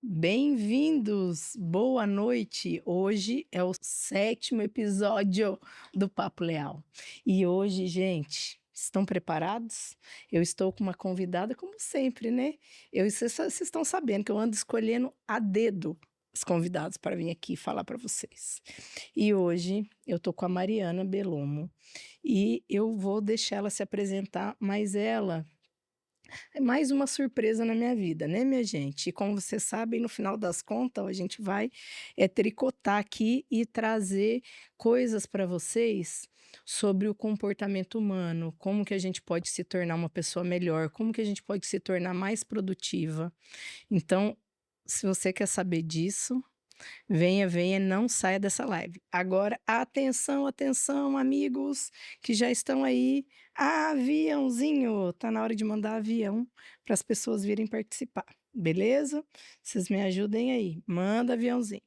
Bem-vindos, boa noite. Hoje é o sétimo episódio do Papo Leal. E hoje, gente, estão preparados? Eu estou com uma convidada, como sempre, né? Vocês estão sabendo que eu ando escolhendo a dedo os convidados para vir aqui falar para vocês. E hoje eu tô com a Mariana Bellomo e eu vou deixar ela se apresentar, mas ela é mais uma surpresa na minha vida, né, minha gente? E como vocês sabem, no final das contas, a gente vai tricotar aqui e trazer coisas para vocês sobre o comportamento humano, como que a gente pode se tornar uma pessoa melhor, como que a gente pode se tornar mais produtiva. Então, se você quer saber disso, venha, venha, não saia dessa live. Agora, atenção, atenção, amigos que já estão aí. Aviãozinho, tá na hora de mandar avião para as pessoas virem participar, beleza? Vocês me ajudem aí, manda aviãozinho.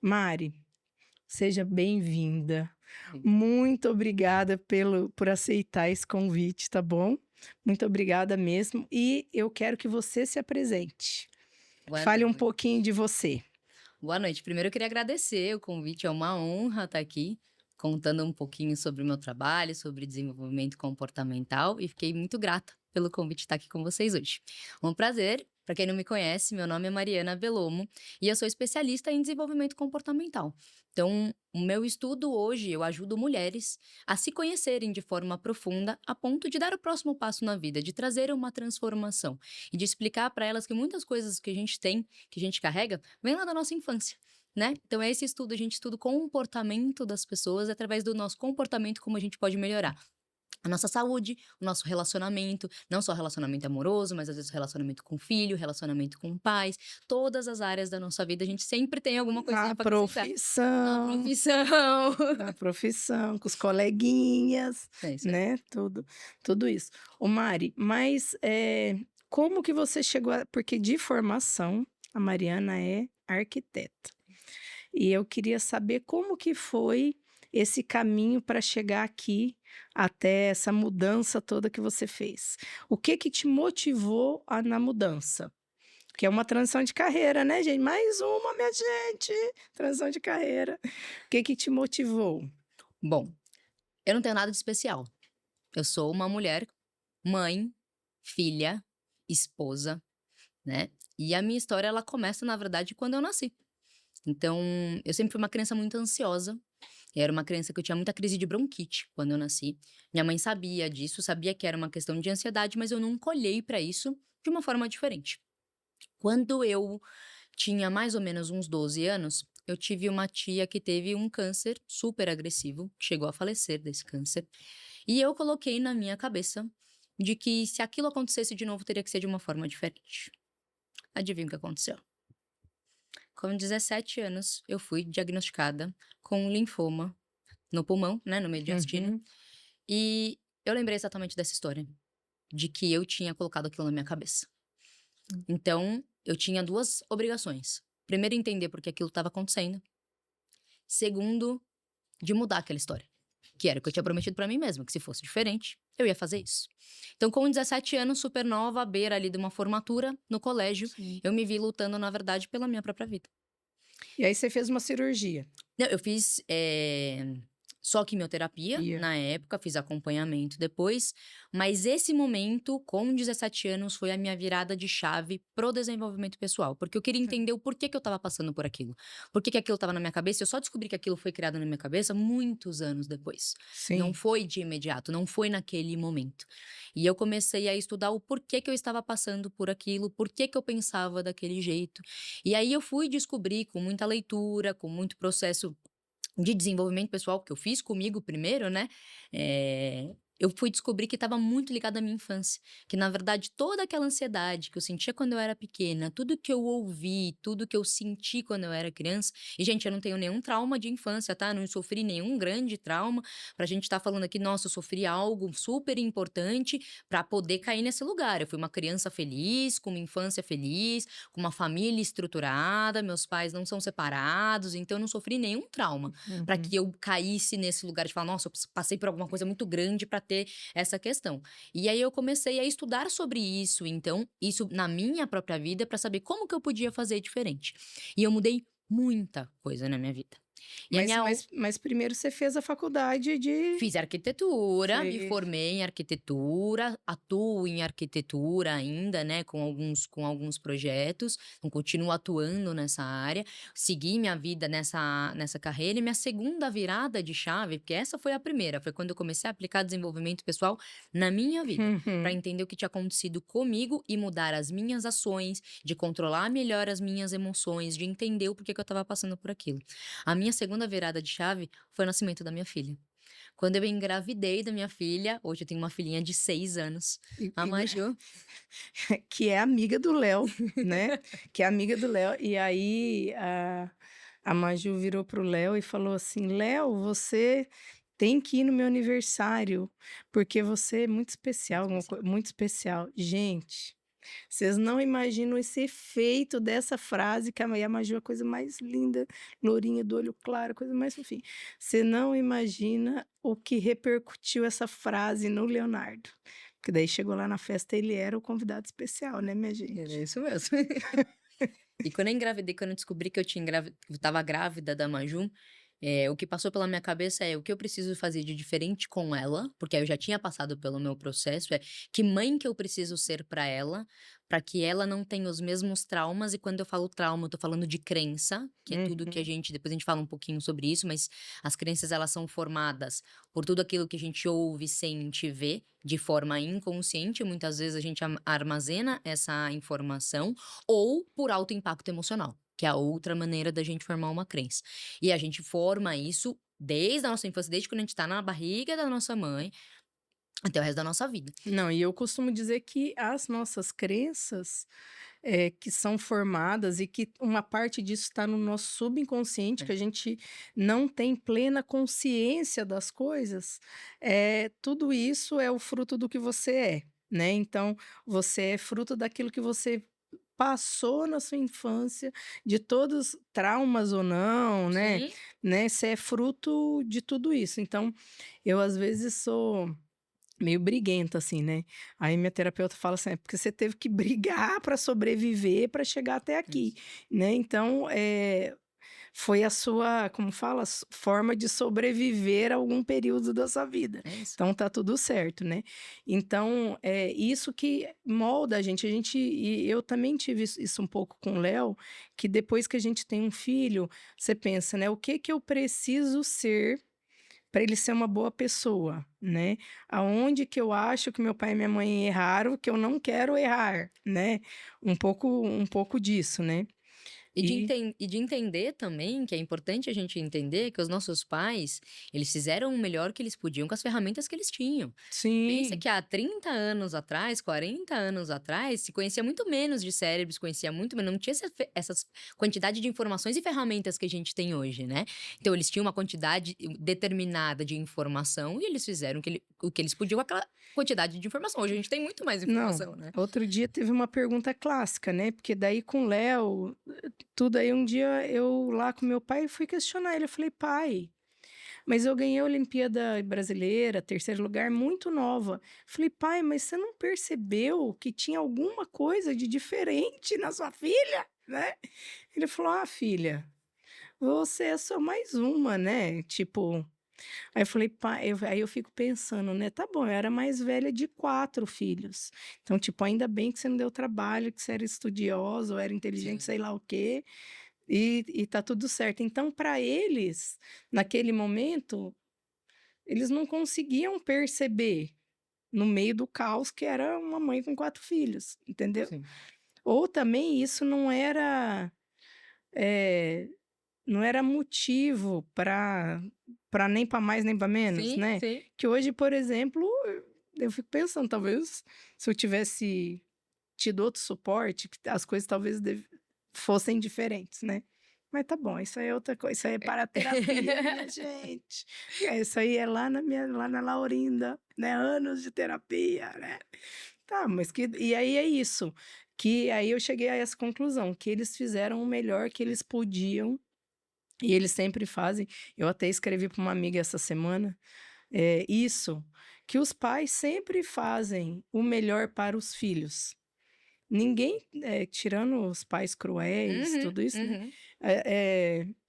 Mari, seja bem-vinda. Muito obrigada por aceitar esse convite, tá bom? Muito obrigada mesmo. E eu quero que você se apresente. Boa Fale um noite. pouquinho de você. Boa noite. Primeiro eu queria agradecer o convite, é uma honra estar aqui contando um pouquinho sobre o meu trabalho, sobre desenvolvimento comportamental e fiquei muito grata pelo convite de estar aqui com vocês hoje. Um prazer. Para quem não me conhece, meu nome é Mariana Bellomo e eu sou especialista em desenvolvimento comportamental. Então, o meu estudo hoje, eu ajudo mulheres a se conhecerem de forma profunda a ponto de dar o próximo passo na vida, de trazer uma transformação e de explicar para elas que muitas coisas que a gente tem, que a gente carrega, vem lá da nossa infância. Né? Então, é esse estudo, a gente estuda o comportamento das pessoas através do nosso comportamento, como a gente pode melhorar a nossa saúde, o nosso relacionamento, não só relacionamento amoroso, mas às vezes relacionamento com filho, relacionamento com pais, todas as áreas da nossa vida, a gente sempre tem alguma coisinha Na para acrescentar. Na profissão, profissão. na profissão, com os coleguinhas, É isso aí. né, tudo isso. Ô Mari, mas, como que você chegou a porque de formação, a Mariana é arquiteta, e eu queria saber como que foi esse caminho para chegar aqui, até essa mudança toda que você fez. O que que te motivou na mudança? Que é uma transição de carreira, né, gente? Mais uma, minha gente, transição de carreira. O que que te motivou? Bom, eu não tenho nada de especial. Eu sou uma mulher, mãe, filha, esposa, né? E a minha história, ela começa, na verdade, quando eu nasci. Então, eu sempre fui uma criança muito ansiosa. Era uma criança que eu tinha muita crise de bronquite quando eu nasci. Minha mãe sabia disso, sabia que era uma questão de ansiedade, mas eu nunca olhei para isso de uma forma diferente. Quando eu tinha mais ou menos uns 12 anos, eu tive uma tia que teve um câncer super agressivo, que chegou a falecer desse câncer. E eu coloquei na minha cabeça de que se aquilo acontecesse de novo, teria que ser de uma forma diferente. Adivinha o que aconteceu? Com 17 anos, eu fui diagnosticada com um linfoma no pulmão, né, no mediastino. Uhum. E eu lembrei exatamente dessa história, de que eu tinha colocado aquilo na minha cabeça. Então, eu tinha 2 obrigações. Primeiro, entender por que aquilo estava acontecendo. Segundo, de mudar aquela história, que era o que eu tinha prometido pra mim mesma, que se fosse diferente, eu ia fazer isso. Então, com 17 anos, super nova, à beira ali de uma formatura no colégio, Sim. eu me vi lutando, na verdade, pela minha própria vida. E aí você fez uma cirurgia? Não, eu fiz, só quimioterapia Ia. na época, fiz acompanhamento depois, mas esse momento, com 17 anos, foi a minha virada de chave pro desenvolvimento pessoal, porque eu queria Tá. entender o porquê que eu estava passando por aquilo. Por que que aquilo estava na minha cabeça, eu só descobri que aquilo foi criado na minha cabeça muitos anos depois. Não Sim. foi de imediato, não foi naquele momento. E eu comecei a estudar o porquê que eu estava passando por aquilo, por que que eu pensava daquele jeito. E aí eu fui descobrir com muita leitura, com muito processo de desenvolvimento pessoal, que eu fiz comigo primeiro, né, eu fui descobrir que estava muito ligado à minha infância, que na verdade toda aquela ansiedade que eu sentia quando eu era pequena, tudo que eu ouvi, tudo que eu senti quando eu era criança, e gente, eu não tenho nenhum trauma de infância, tá, não sofri nenhum grande trauma, pra gente estar falando aqui, nossa, eu sofri algo super importante pra poder cair nesse lugar, eu fui uma criança feliz, com uma infância feliz, com uma família estruturada, meus pais não são separados, então eu não sofri nenhum trauma para Uhum. que eu caísse nesse lugar de falar, nossa, eu passei por alguma coisa muito grande para ter essa questão. E aí eu comecei a estudar sobre isso, então, isso na minha própria vida, para saber como que eu podia fazer diferente. E eu mudei muita coisa na minha vida. E a Mas minha mas primeiro você fez a faculdade de Fiz arquitetura, me fez formei em arquitetura, atuo em arquitetura ainda, né, com alguns projetos, então continuo atuando nessa área, segui minha vida nessa carreira e minha segunda virada de chave, porque essa foi a primeira, foi quando eu comecei a aplicar desenvolvimento pessoal na minha vida, para Uhum. entender o que tinha acontecido comigo e mudar as minhas ações, de controlar melhor as minhas emoções, de entender o porquê que eu estava passando por aquilo. A minha segunda virada de chave foi o nascimento da minha filha. Quando eu engravidei da minha filha, hoje eu tenho uma filhinha de 6 anos, a E Maju. que é amiga do Léo, né, que é amiga do Léo. E aí a Maju virou pro Léo e falou assim: "Léo, você tem que ir no meu aniversário, porque você é muito especial, Muito alguma especial. muito especial". Gente, vocês não imaginam esse efeito dessa frase, que a Maju é a coisa mais linda, lourinha, do olho claro, coisa mais fofinha. Você não imagina o que repercutiu essa frase no Leonardo. Porque daí chegou lá na festa, ele era o convidado especial, né, minha Era gente? isso mesmo. E quando eu engravidei, quando eu descobri que eu estava grávida da Maju, o que passou pela minha cabeça é: o que eu preciso fazer de diferente com ela, porque aí eu já tinha passado pelo meu processo, que mãe que eu preciso ser para que ela não tenha os mesmos traumas, e quando eu falo trauma, eu tô falando de crença, que é tudo que a Uhum. gente depois a gente fala um pouquinho sobre isso, mas as crenças elas são formadas por tudo aquilo que a gente ouve, sente, vê, de forma inconsciente, muitas vezes a gente armazena essa informação, ou por alto impacto emocional, que é a outra maneira da gente formar uma crença. E a gente forma isso desde a nossa infância, desde quando a gente tá na barriga da nossa mãe, até o resto da nossa vida. Não, e eu costumo dizer que as nossas crenças, que são formadas e que uma parte disso está no nosso subconsciente, É. que a gente não tem plena consciência das coisas, tudo isso é o fruto do que você é, né. Então, você é fruto daquilo que você passou na sua infância, de todos traumas ou não, Sim. né, você é fruto de tudo isso. Então, eu às vezes sou meio briguenta, assim, né. Aí minha terapeuta fala assim: "É porque você teve que brigar para sobreviver, para chegar até aqui", Isso. né. Então, foi a sua, como fala? Forma de sobreviver a algum período da sua vida. É isso. Então tá tudo certo, né. Então, é isso que molda a gente e eu também tive isso um pouco com o Léo, que depois que a gente tem um filho, você pensa, né: "O que que eu preciso ser para ele ser uma boa pessoa, né? Aonde que eu acho que meu pai e minha mãe erraram, que eu não quero errar, né? Um pouco disso, né? E E de entender também, que é importante a gente entender que os nossos pais, eles fizeram o melhor que eles podiam com as ferramentas que eles tinham. Pensa sim, que há 30 anos atrás, 40 anos atrás, se conhecia muito menos de cérebros, conhecia muito menos, não tinha essas quantidade de informações e ferramentas que a gente tem hoje, né. Então eles tinham uma quantidade determinada de informação e eles fizeram o que eles podiam com aquela quantidade de informação. Hoje a gente tem muito mais não. informação, né. Outro dia teve uma pergunta clássica, né? Porque daí com o Léo, tudo aí um dia eu lá com meu pai fui questionar ele. Eu falei, pai, mas eu ganhei a Olimpíada Brasileira, terceiro lugar, muito nova. Falei, pai, mas você não percebeu que tinha alguma coisa de diferente na sua filha, né? Ele falou, ah, filha, você é só mais uma, né? Tipo, aí eu falei, pai, aí eu fico pensando, né? Tá bom, eu era mais velha de 4 filhos. Então, tipo, ainda bem que você não deu trabalho, que você era estudiosa ou era inteligente, Sim. sei lá o quê, e tá tudo certo. Então, para eles, naquele momento, eles não conseguiam perceber, no meio do caos, que era uma mãe com 4 filhos, entendeu? Sim. Ou também isso eh, não era motivo para nem para mais nem para menos, Sim, né. sim. Que hoje, por exemplo, eu fico pensando, talvez se eu tivesse tido outro suporte, que as coisas talvez fossem diferentes, né. Mas tá bom, isso aí é outra coisa, isso aí é para terapia, minha gente. Isso aí é lá na Laurinda, né, anos de terapia, né. Tá, mas que e aí é isso, que aí eu cheguei a essa conclusão, que eles fizeram o melhor que eles podiam, e eles sempre fazem. Eu até escrevi para uma amiga essa semana, isso, que os pais sempre fazem o melhor para os filhos. Ninguém, tirando os pais cruéis, Uhum, tudo isso, né, uhum.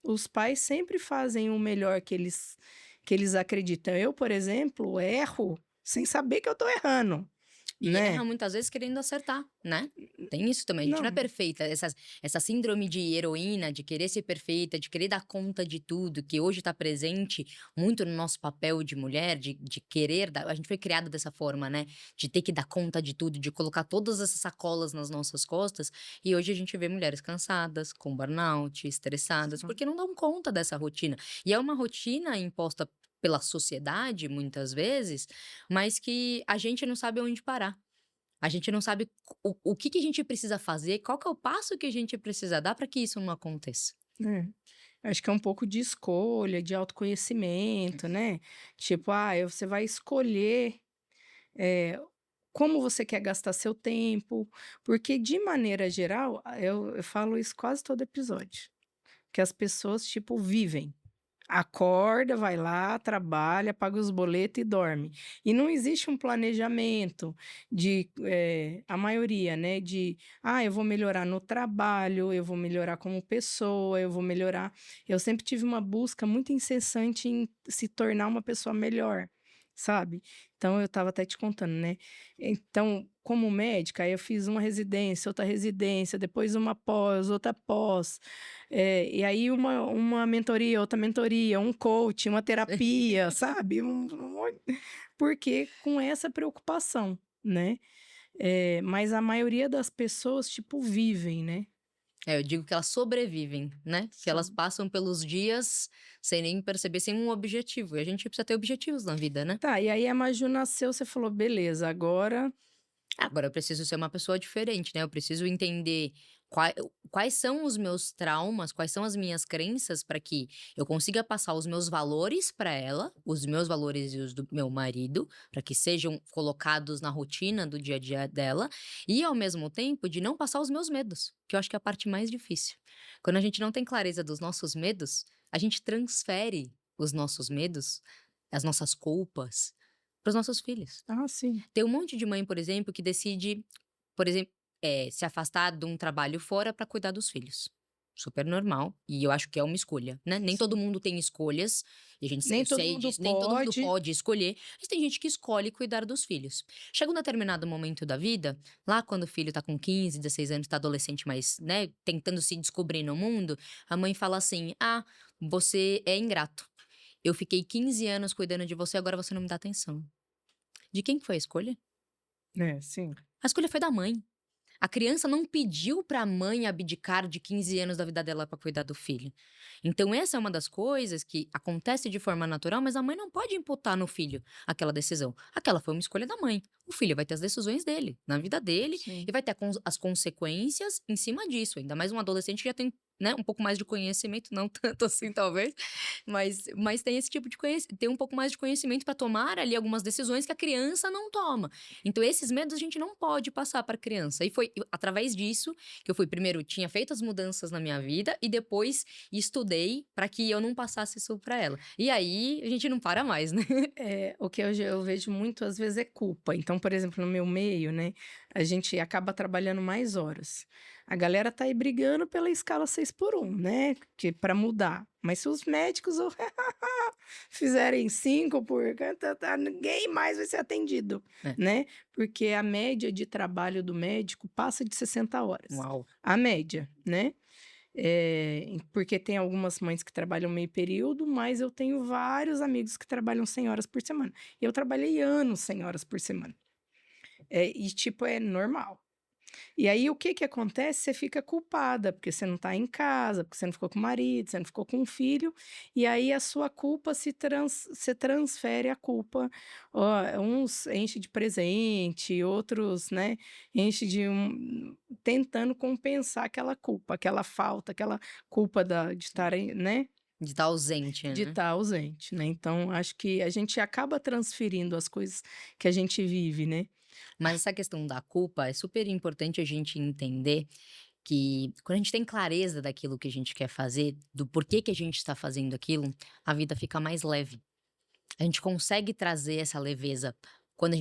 os pais sempre fazem o melhor que eles acreditam. Eu, por exemplo, erro sem saber que eu tô errando, E erra né. muitas vezes querendo acertar, né. Tem isso também, a gente não é Não, perfeita, essa síndrome de heroína, de querer ser perfeita, de querer dar conta de tudo, que hoje tá presente muito no nosso papel de mulher, de querer dar a gente foi criada dessa forma, né, de ter que dar conta de tudo, de colocar todas essas sacolas nas nossas costas, e hoje a gente vê mulheres cansadas, com burnout, estressadas, porque não dão conta dessa rotina. E é uma rotina imposta pela sociedade, muitas vezes, mas que a gente não sabe onde parar. A gente não sabe o que que a gente precisa fazer, qual que é o passo que a gente precisa dar para que isso não aconteça. é. Acho que é um pouco de escolha, de autoconhecimento, né. Tipo, você vai escolher, eh, como você quer gastar seu tempo, porque de maneira geral, eu falo isso quase todo episódio, que as pessoas, tipo, vivem. Acorda, vai lá, trabalha, paga os boletos e dorme. E não existe um planejamento a maioria, né, eu vou melhorar no trabalho, eu vou melhorar como pessoa, eu vou melhorar. Eu sempre tive uma busca muito incessante em se tornar uma pessoa melhor, sabe. Então eu estava até te contando, né. Então, como médica, aí eu fiz uma residência, outra residência, depois uma pós, outra pós. E aí uma mentoria, outra mentoria, um coach, uma terapia, sabe, porque com essa preocupação, né. Mas a maioria das pessoas, tipo, vivem, né. É, eu digo que elas sobrevivem, né, que Só elas passam pelos dias sem nem perceber, sem um objetivo, e a gente precisa ter objetivos na vida, né. tá, e aí a Maju nasceu, você falou: "Beleza, agora". Agora eu preciso ser uma pessoa diferente, né, eu preciso entender quais são os meus traumas, quais são as minhas crenças para que eu consiga passar os meus valores para ela, os meus valores e os do meu marido, para que sejam colocados na rotina do dia a dia dela, e ao mesmo tempo de não passar os meus medos, que eu acho que é a parte mais difícil. Quando a gente não tem clareza dos nossos medos, a gente transfere os nossos medos, as nossas culpas, para os nossos filhos. Ah, sim. Tem um monte de mãe, por exemplo, que decide, por exemplo, se afastar de um trabalho fora para cuidar dos filhos. Super normal, e eu acho que é uma escolha, né. Nem todo Sim. mundo tem escolhas, e Nem eu todo sei mundo disso, nem todo mundo pode. pode escolher, mas tem gente que escolhe cuidar dos filhos. Chega um determinado momento da vida, lá quando o filho tá com 15, 16 anos, tá adolescente, mas, né, tentando se descobrir no mundo, a mãe fala assim: "Ah, você é ingrato. Eu fiquei 15 anos cuidando de você, agora você não me dá atenção". De quem que foi a escolha? É, sim. A escolha foi da mãe. A criança não pediu para a mãe abdicar de 15 anos da vida dela para cuidar do filho. Então essa é uma das coisas que acontece de forma natural, mas a mãe não pode imputar no filho aquela decisão. Aquela foi uma escolha da mãe. O filho vai ter as decisões dele, na vida dele, Sim. e vai ter as consequências em cima disso. Ainda mais um adolescente que já tem, né, um pouco mais de conhecimento, não tanto assim talvez, mas tem esse tipo de conhecimento, tem um pouco mais de conhecimento para tomar ali algumas decisões que a criança não toma. Então esses medos a gente não pode passar para a criança. E foi através disso que eu fui primeiro tinha feito as mudanças na minha vida e depois estudei para que eu não passasse isso para ela. E aí a gente não para mais, né. O que eu vejo muito, às vezes, é culpa. Então, por exemplo, no meu meio, né, a gente acaba trabalhando mais horas. A galera tá aí brigando pela escala 6x1, né, que para mudar. Mas se os médicos fizerem 5 ninguém mais vai ser atendido, É. né, porque a média de trabalho do médico passa de 60 horas. Uau. A média, né. Porque tem algumas mães que trabalham meio período, mas eu tenho vários amigos que trabalham 100 horas por semana. Eu trabalhei anos 100 horas por semana. E tipo, é normal. E aí o que que acontece? Você fica culpada, porque você não tá em casa, porque você não ficou com o marido, você não ficou com o filho, e aí a sua culpa você transfere a culpa. Ó, uns enche de presente, outros, né, enche tentando compensar aquela culpa, aquela falta, aquela culpa de estarem, né, De estar ausente, de né. estar ausente, né. Então acho que a gente acaba transferindo as coisas que a gente vive, né. Mas essa questão da culpa é super importante a gente entender que quando a gente tem clareza daquilo que a gente quer fazer, do porquê que a gente está fazendo aquilo, a vida fica mais leve. A gente consegue trazer essa leveza quando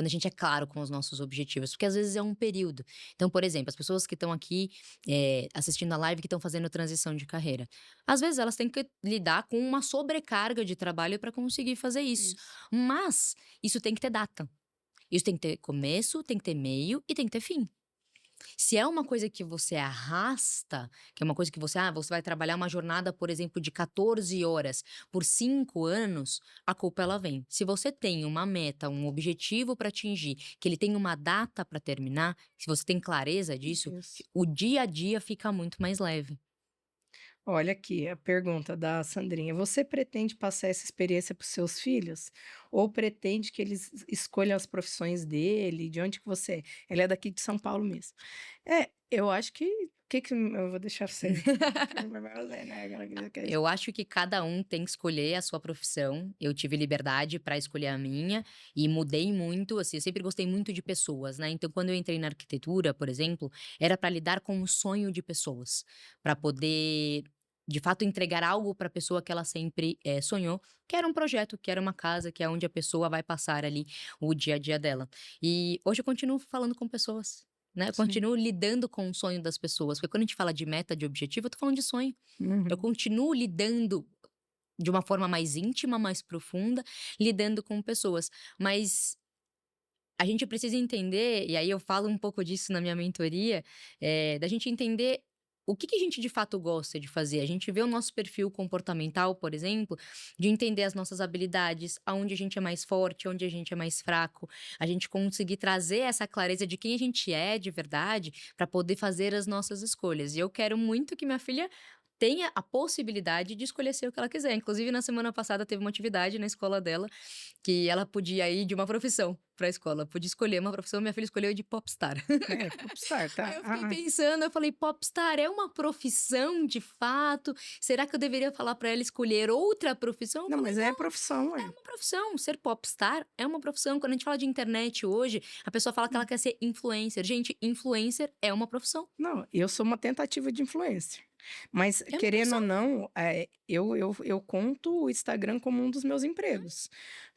a gente é claro com os nossos objetivos, porque às vezes é um período. Então, por exemplo, as pessoas que estão aqui, assistindo a live, que estão fazendo transição de carreira, às vezes elas têm que lidar com uma sobrecarga de trabalho para conseguir fazer isso. Isso. Mas isso tem que ter data. Isso tem que ter começo, tem que ter meio e tem que ter fim. Se é uma coisa que você arrasta, que é uma coisa que você vai trabalhar uma jornada, por exemplo, de 14 horas por 5 anos, a culpa ela vem. Se você tem uma meta, um objetivo para atingir, que ele tem uma data para terminar, se você tem clareza disso, Isso. o dia a dia fica muito mais leve. Olha aqui a pergunta da Sandrinha: você pretende passar essa experiência para os seus filhos? Ou pretende que eles escolham as profissões dele? De onde que você é? Ela é daqui de São Paulo mesmo. É, eu acho que eu vou deixar você que vai fazer, né, aquela que é Eu acho que cada um tem que escolher a sua profissão. Eu tive liberdade para escolher a minha e mudei muito, assim, eu sempre gostei muito de pessoas, né? Então, quando eu entrei na arquitetura, por exemplo, era para lidar com o sonho de pessoas, para poder de fato entregar algo para a pessoa que ela sempre sonhou, que era um projeto, que era uma casa, que é onde a pessoa vai passar ali o dia a dia dela. E hoje eu continuo falando com pessoas. Né? Eu sim. continuo lidando com o sonho das pessoas, porque quando a gente fala de meta, de objetivo, eu tô falando de sonho. Eu Uhum. continuo lidando de uma forma mais íntima, mais profunda, lidando com pessoas. Mas a gente precisa entender, e aí eu falo um pouco disso na minha mentoria, da gente entender o que a gente de fato gosta de fazer. A gente vê o nosso perfil comportamental, por exemplo, de entender as nossas habilidades, aonde a gente é mais forte, onde a gente é mais fraco. A gente conseguir trazer essa clareza de quem a gente é de verdade para poder fazer as nossas escolhas. E eu quero muito que minha filha tenha a possibilidade de escolher ser o que ela quiser. Inclusive, na semana passada teve uma atividade na escola dela que ela podia ir de uma profissão para a escola, podia escolher uma profissão, minha filha escolheu de popstar. É, popstar, Aí tá. eu fiquei pensando, eu falei: "Popstar é uma profissão de fato? Será que eu deveria falar para ela escolher outra profissão?" Eu Não, falei: mas é profissão, "É é. uma profissão, ser popstar é uma profissão". Quando a gente fala de internet hoje, a pessoa fala que ela quer ser influencer. Gente, influencer é uma profissão, Não, eu sou uma tentativa de influencer. Mas, é uma querendo ou profissão. não, eu conto o Instagram como um dos meus empregos,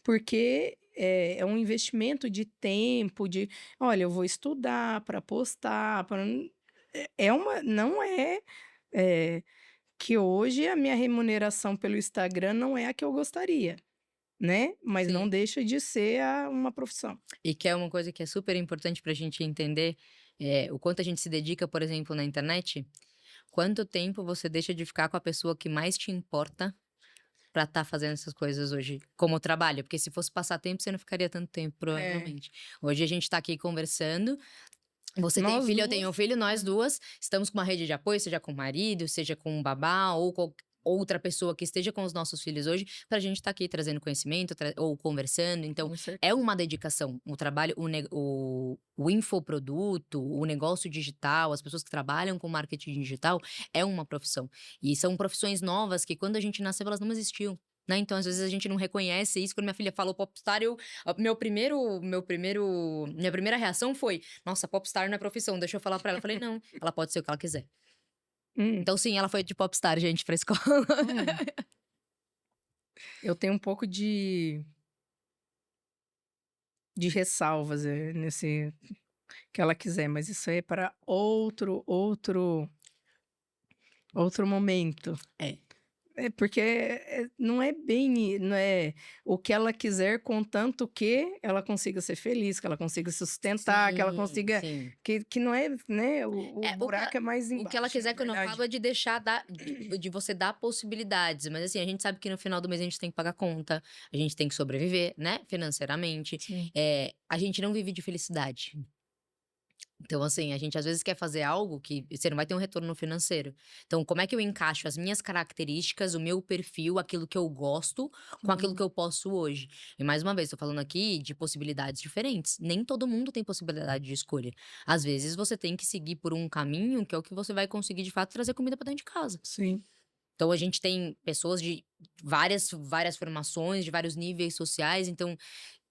porque é um investimento de tempo, de, olha, eu vou estudar para postar, para é uma, não é, é que hoje a minha remuneração pelo Instagram não é a que eu gostaria, né? Mas não Sim. deixa de ser uma profissão. E que é uma coisa que é super importante pra gente entender, o quanto a gente se dedica, por exemplo, na internet. Quanto tempo você deixa de ficar com a pessoa que mais te importa pra estar fazendo essas coisas hoje como trabalho? Porque se fosse passar tempo, você não ficaria tanto tempo, É, provavelmente. Hoje a gente tá aqui conversando, você tem nós filho, eu tenho duas. filho, nós duas estamos com uma rede de apoio, seja com o marido, seja com um babá ou outra pessoa que esteja com os nossos filhos hoje, pra gente estar aqui trazendo conhecimento, ou conversando. Então, Com é certeza. uma dedicação. O trabalho, o infoproduto, o negócio digital, as pessoas que trabalham com marketing digital, é uma profissão. E são profissões novas que quando a gente nasceu, elas não existiam. Né? Então, às vezes, a gente não reconhece isso. Quando minha filha falou popstar, minha primeira reação foi: nossa, popstar não é profissão, deixa eu falar pra ela. Eu falei: não, ela pode ser o que ela quiser. Hum, Então, sim, ela foi de popstar, gente, pra escola. hum. Eu tenho um pouco de ressalvas, nesse que ela quiser, mas isso aí é para outro momento. É, É porque, não é bem não é o que ela quiser, contanto que ela consiga ser feliz, que ela consiga se sustentar, que ela sim, consiga sim. que não é, né, o É, buraco é mais o que ela embaixo, na quiser, quando eu falo, verdade. é de deixar de você dar possibilidades, mas assim, a gente sabe que no final do mês a gente tem que pagar conta, a gente tem que sobreviver, né, financeiramente. Sim, A gente não vive de felicidade. Então, assim, a gente às vezes quer fazer algo que você não vai ter um retorno financeiro. Então, como é que eu encaixo as minhas características, o meu perfil, aquilo que eu gosto, com aquilo uhum, que eu posso hoje? E mais uma vez, estou falando aqui de possibilidades diferentes. Nem todo mundo tem possibilidade de escolha. Às vezes, você tem que seguir por um caminho que é o que você vai conseguir de fato trazer comida para dentro de casa. sim, Então, a gente tem pessoas de várias formações, de vários níveis sociais. Então,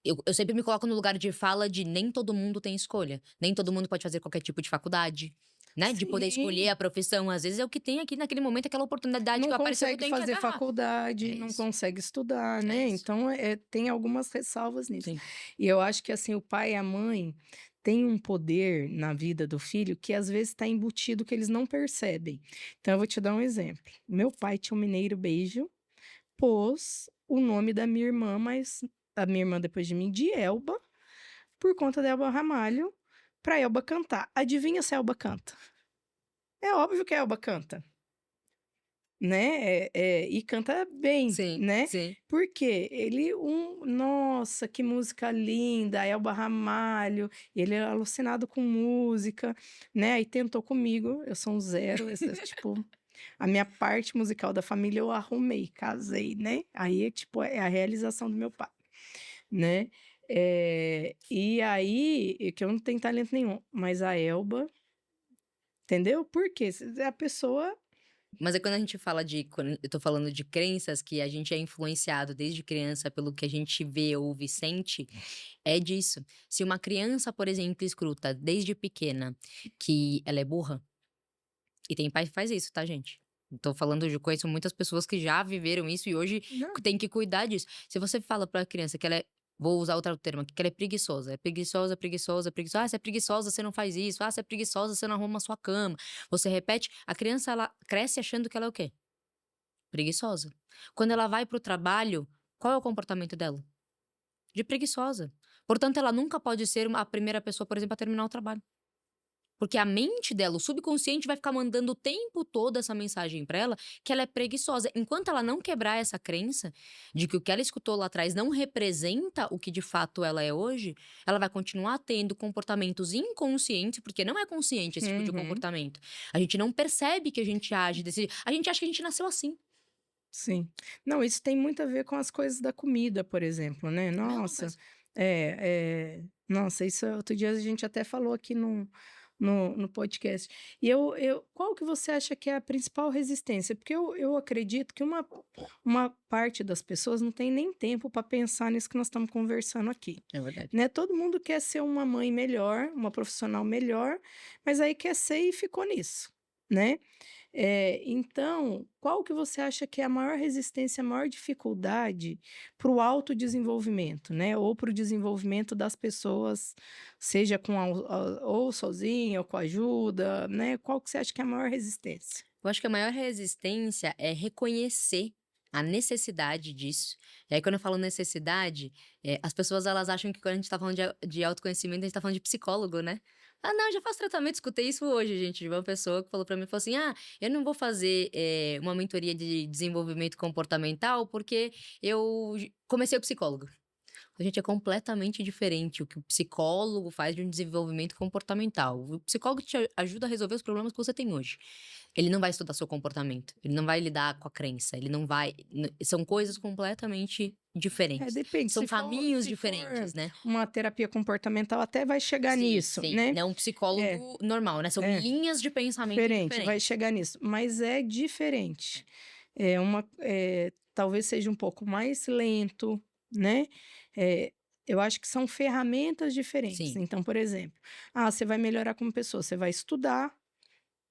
eu sempre me coloco no lugar de fala de nem todo mundo tem escolha, nem todo mundo pode fazer qualquer tipo de faculdade, né, de poder escolher Sim, a profissão, às vezes é o que tem aqui naquele momento, aquela oportunidade não que apareceu que eu consegue tenho que fazer agarrar. faculdade, É não isso, consegue estudar, é né, isso. então, tem algumas ressalvas nisso. Sim. E eu acho que, assim, o pai e a mãe têm um poder na vida do filho que às vezes está embutido que eles não percebem. Então eu vou te dar um exemplo, meu pai tinha um Mineiro Beijo, pôs o nome da minha irmã, mas a minha irmã depois de mim, de Elba, por conta da Elba Ramalho, pra Elba cantar. Adivinha se a Elba canta? É óbvio que a Elba canta, né, e canta bem, Sim, né, sim. porque nossa, que música linda, a Elba Ramalho, ele é alucinado com música, né, aí tentou comigo, eu sou um zero, tipo, a minha parte musical da família eu arrumei, casei, né, aí, tipo, é a realização do meu pai, né. E aí, que eu não tenho talento nenhum, mas a Elba, entendeu? Por quê? A pessoa Mas é quando a gente fala de quando eu tô falando de crenças que a gente é influenciado desde criança pelo que a gente vê, ouve e sente, é disso. Se uma criança, por exemplo, escuta desde pequena que ela é burra, e tem pai que faz isso, tá, gente? Tô falando de conheço muitas pessoas que já viveram isso e hoje não, tem que cuidar disso. Se você fala pra criança que ela é vou usar outro termo aqui, que ela é preguiçosa, preguiçosa, preguiçosa. "Ah, você é preguiçosa, você não faz isso. Ah, você é preguiçosa, você não arruma a sua cama". Você repete, a criança ela cresce achando que ela é o quê? Preguiçosa. Quando ela vai para o trabalho, qual é o comportamento dela? De preguiçosa. Portanto, ela nunca pode ser a primeira pessoa, por exemplo, a terminar o trabalho. Porque a mente dela, o subconsciente, vai ficar mandando o tempo todo essa mensagem pra ela que ela é preguiçosa. Enquanto ela não quebrar essa crença de que o que ela escutou lá atrás não representa o que de fato ela é hoje, ela vai continuar tendo comportamentos inconscientes, porque não é consciente esse tipo de uhum, comportamento. A gente não percebe que a gente age desse. A gente acha que a gente nasceu assim. sim. Não, isso tem muito a ver com as coisas da comida, por exemplo, né, Mesma nossa, coisa. nossa, isso outro dia a gente até falou aqui no podcast. E qual que você acha que é a principal resistência? Porque eu acredito que uma parte das pessoas não tem nem tempo para pensar nisso que nós estamos conversando aqui, É verdade. né, todo mundo quer ser uma mãe melhor, uma profissional melhor, mas aí quer ser e ficou nisso, né. Então, qual que você acha que é a maior resistência, a maior dificuldade para o autodesenvolvimento, né? Ou para o desenvolvimento das pessoas, seja ou sozinha ou com ajuda, né? Qual que você acha que é a maior resistência? Eu acho que a maior resistência é reconhecer a necessidade disso. E aí, quando eu falo necessidade, as pessoas elas acham que quando a gente tá falando de autoconhecimento, a gente tá falando de psicólogo, né? "Ah, não, eu já faço tratamento", escutei isso hoje, gente, de uma pessoa que falou pra mim, falou assim: "Ah, eu não vou fazer, uma mentoria de desenvolvimento comportamental, porque eu comecei o psicólogo". A gente é completamente diferente o que o psicólogo faz de um desenvolvimento comportamental. O psicólogo te ajuda a resolver os problemas que você tem hoje. Ele não vai estudar seu comportamento, ele não vai lidar com a crença, ele não vai. São coisas completamente diferentes. Depende, São caminhos se for diferentes, né? uma terapia comportamental, até vai chegar Sim, nisso, sim. né? Não um É, psicólogo normal, né? São é. linhas de pensamento Diferente, vai diferentes. chegar nisso, mas é diferente. Talvez seja um pouco mais lento, né, eu acho que são ferramentas diferentes. Sim. Então, por exemplo, você vai melhorar como pessoa, você vai estudar,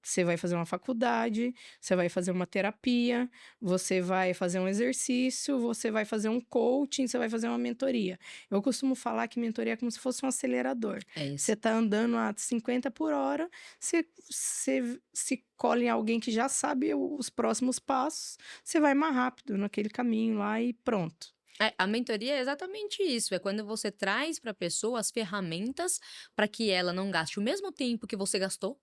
você vai fazer uma faculdade, você vai fazer uma terapia, você vai fazer um exercício, você vai fazer um coaching, você vai fazer uma mentoria. Eu costumo falar que mentoria é como se fosse um acelerador. É Você isso. está andando a 50 por hora, você se cola em alguém que já sabe os próximos passos, você vai mais rápido naquele caminho lá e pronto. A mentoria é exatamente isso. É quando você traz para a pessoa as ferramentas para que ela não gaste o mesmo tempo que você gastou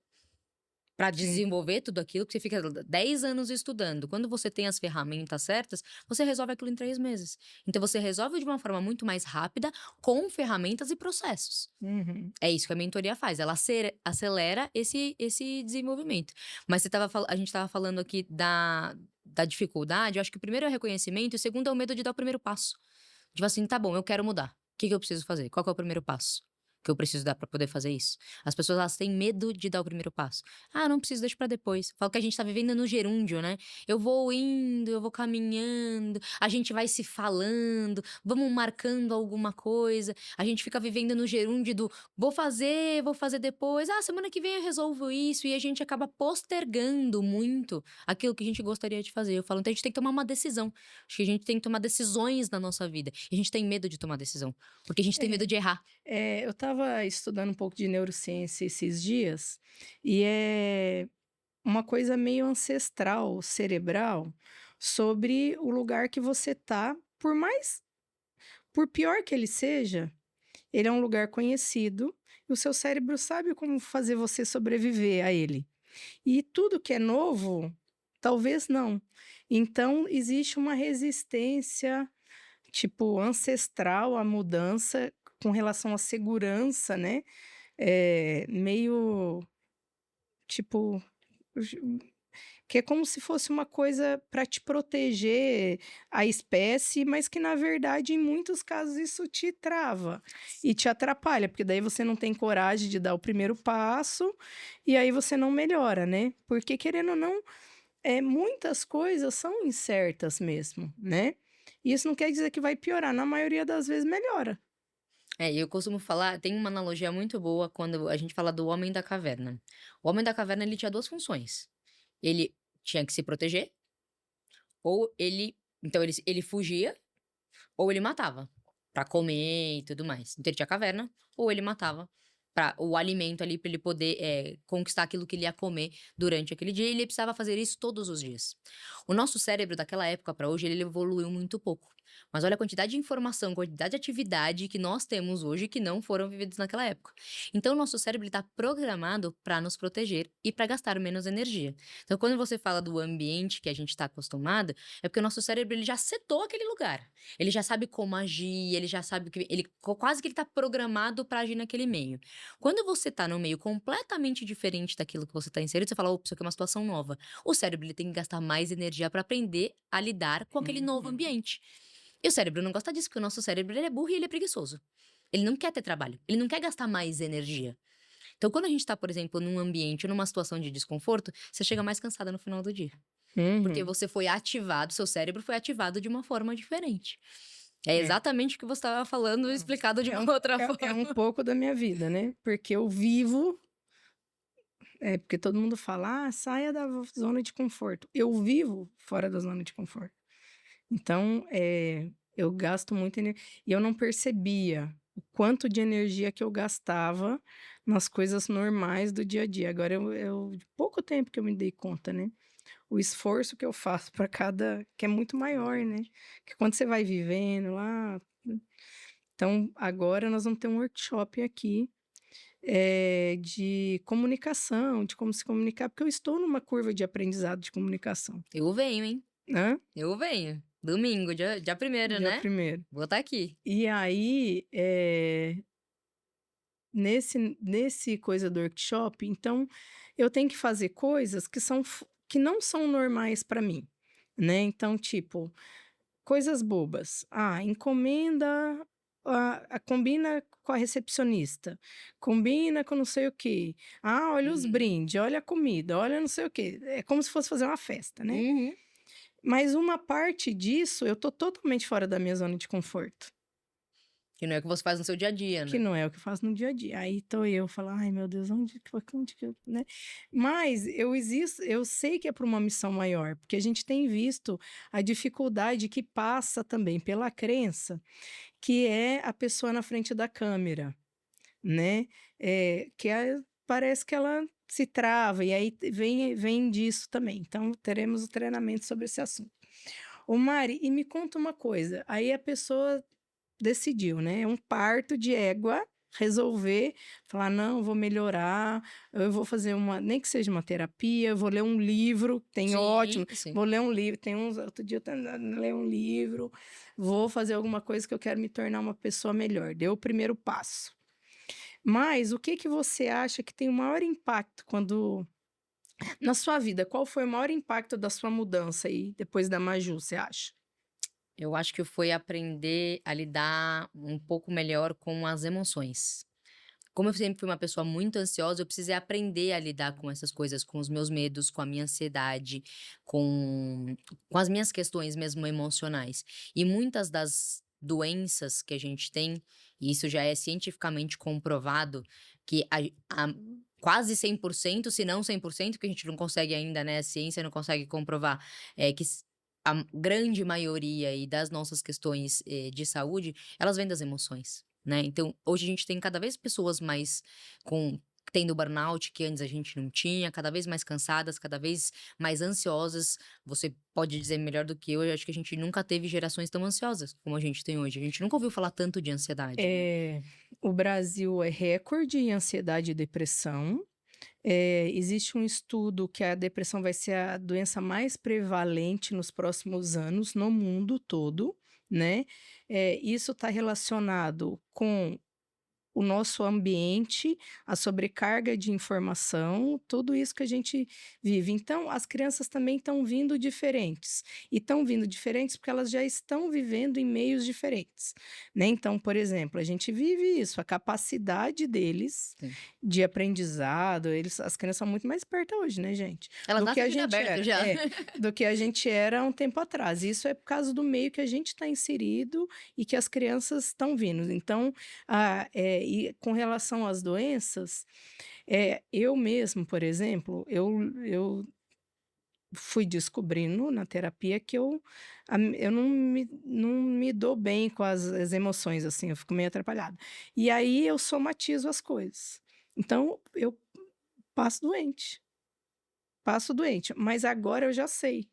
para Sim. desenvolver tudo aquilo que você fica 10 anos estudando. Quando você tem as ferramentas certas, você resolve aquilo em 3 meses. Então você resolve de uma forma muito mais rápida, com ferramentas e processos. Uhum. É isso que a mentoria faz, ela acelera esse desenvolvimento. Mas a gente estava falando aqui da dificuldade, eu acho que o primeiro é o reconhecimento e o segundo é o medo de dar o primeiro passo. Tipo assim: "Tá bom, eu quero mudar. O que que eu preciso fazer? Qual que é o primeiro passo?". que eu preciso dar pra poder fazer isso. As pessoas, elas têm medo de dar o primeiro passo. "Ah, não preciso, deixa pra depois". Falo que a gente tá vivendo no gerúndio, né. Eu vou indo, eu vou caminhando, a gente vai se falando, vamos marcando alguma coisa, a gente fica vivendo no gerúndio do vou fazer depois, ah, semana que vem eu resolvo isso, e a gente acaba postergando muito aquilo que a gente gostaria de fazer. Eu falo, então a gente tem que tomar uma decisão. Acho que a gente tem que tomar decisões na nossa vida. E a gente tem medo de tomar decisão, porque a gente tem medo de errar. Eu estava estudando um pouco de neurociência esses dias, e é uma coisa meio ancestral, cerebral, sobre o lugar que você tá, por pior que ele seja, ele é um lugar conhecido, e o seu cérebro sabe como fazer você sobreviver a ele. E tudo que é novo, talvez não. Então, existe uma resistência, tipo, ancestral à mudança com relação à segurança, né? Meio, tipo, que é como se fosse uma coisa para te proteger a espécie, mas que na verdade, em muitos casos, isso te trava e te atrapalha, porque daí você não tem coragem de dar o primeiro passo e aí você não melhora, né? Porque querendo ou não, muitas coisas são incertas mesmo, né? E isso não quer dizer que vai piorar, na maioria das vezes melhora. É, e eu costumo falar, tem uma analogia muito boa quando a gente fala do homem da caverna. O homem da caverna, ele tinha duas funções. Ele tinha que se proteger, ou ele. Então, ele fugia, ou ele matava, pra comer e tudo mais. Então, ele tinha a caverna, ou ele matava para o alimento ali, pra ele poder conquistar aquilo que ele ia comer durante aquele dia. E ele precisava fazer isso todos os dias. O nosso cérebro, daquela época para hoje, ele evoluiu muito pouco. Mas olha a quantidade de informação, quantidade de atividade que nós temos hoje que não foram vividas naquela época. Então, o nosso cérebro está programado para nos proteger e para gastar menos energia. Então, quando você fala do ambiente que a gente está acostumado, é porque o nosso cérebro ele já setou aquele lugar. Ele já sabe como agir, ele já sabe que quase que ele está programado para agir naquele meio. Quando você está num meio completamente diferente daquilo que você está inserido, você fala, opa, isso aqui é uma situação nova. O cérebro ele tem que gastar mais energia para aprender a lidar com aquele novo Uhum. ambiente. E o cérebro não gosta disso, porque o nosso cérebro ele é burro e ele é preguiçoso. Ele não quer ter trabalho, ele não quer gastar mais energia. Então, quando a gente tá, por exemplo, num ambiente, numa situação de desconforto, você chega mais cansada no final do dia. Porque Uhum. você foi ativado, seu cérebro foi ativado de uma forma diferente. É É. exatamente o que você estava falando, explicado de É uma um outra é um forma. pouco da minha vida, né, porque eu vivo porque todo mundo fala: "Ah, saia da zona de conforto". Eu vivo fora da zona de conforto. Então, eu gasto muita energia e eu não percebia o quanto de energia que eu gastava nas coisas normais do dia a dia. Agora de pouco tempo que eu me dei conta, né, o esforço que eu faço para cada que é muito maior, né, que quando você vai vivendo lá então, agora nós vamos ter um workshop aqui, de comunicação, de como se comunicar, porque eu estou numa curva de aprendizado de comunicação. Eu venho, hein? Hã? Eu venho. Domingo, dia 1º, Dia né? primeiro. Vou estar aqui. E aí, nesse coisa do workshop, então, eu tenho que fazer coisas que não são normais para mim, né, então, tipo, coisas bobas. Ah, encomenda combina com a recepcionista, combina com não sei o quê. Ah, olha os Uhum. brinde, olha a comida, olha não sei o quê. É como se fosse fazer uma festa, né. Uhum. Mas uma parte disso, eu tô totalmente fora da minha zona de conforto, Que não é o que você faz no seu dia a dia, que né? não é o que eu faço no dia a dia. Aí tô eu falando: "Ai meu Deus, onde que eu", né. Mas eu sei que é para uma missão maior, porque a gente tem visto a dificuldade que passa também pela crença que é a pessoa na frente da câmera, né, parece que ela se trava e aí vem disso também, então teremos o treinamento sobre esse assunto. Ô Mari, e me conta uma coisa, aí a pessoa decidiu, né, é um parto de égua, resolver falar: "Não, vou melhorar, eu vou fazer nem que seja uma terapia, eu vou ler um livro, tem ótimo, Sim, sim. vou ler um livro, tem uns outro dia eu estava ler um livro, vou fazer alguma coisa que eu quero me tornar uma pessoa melhor", deu o primeiro passo. Mas o que que você acha que tem o maior impacto quando na sua vida, qual foi o maior impacto da sua mudança aí, depois da Maju, você acha? Eu acho que foi aprender a lidar um pouco melhor com as emoções. como eu sempre fui uma pessoa muito ansiosa, eu precisei aprender a lidar com essas coisas, com os meus medos, com a minha ansiedade, com com as minhas questões mesmo emocionais. E muitas das doenças que a gente tem, e isso já é cientificamente comprovado, que a quase 100%, se não 100%, que a gente não consegue ainda, né, a ciência não consegue comprovar, é que a grande maioria aí das nossas questões, de saúde, elas vêm das emoções, né. Então, hoje a gente tem cada vez pessoas mais com tendo burnout que antes a gente não tinha, cada vez mais cansadas, cada vez mais ansiosas. Você pode dizer melhor do que eu acho que a gente nunca teve gerações tão ansiosas como a gente tem hoje. A gente nunca ouviu falar tanto de ansiedade, né. O Brasil é recorde em ansiedade e depressão. Existe um estudo que a depressão vai ser a doença mais prevalente nos próximos anos no mundo todo, né. Isso está relacionado com o nosso ambiente, a sobrecarga de informação, tudo isso que a gente vive. Então, as crianças também estão vindo diferentes. E estão vindo diferentes porque elas já estão vivendo em meios diferentes, né. Então, por exemplo, a gente vive isso, a capacidade deles Sim. de aprendizado, as crianças são muito mais espertas hoje, né, gente, Elas do que nascem a de olho gente aberto era. já. Do que a gente era há um tempo atrás. Isso é por causa do meio que a gente está inserido e que as crianças estão vindo. Então, e com relação às doenças, eu mesmo, por exemplo, eu fui descobrindo na terapia que eu não me dou bem com as emoções, assim, eu fico meio atrapalhada. E aí eu somatizo as coisas. Então eu passo doente, passo doente, mas agora eu já sei.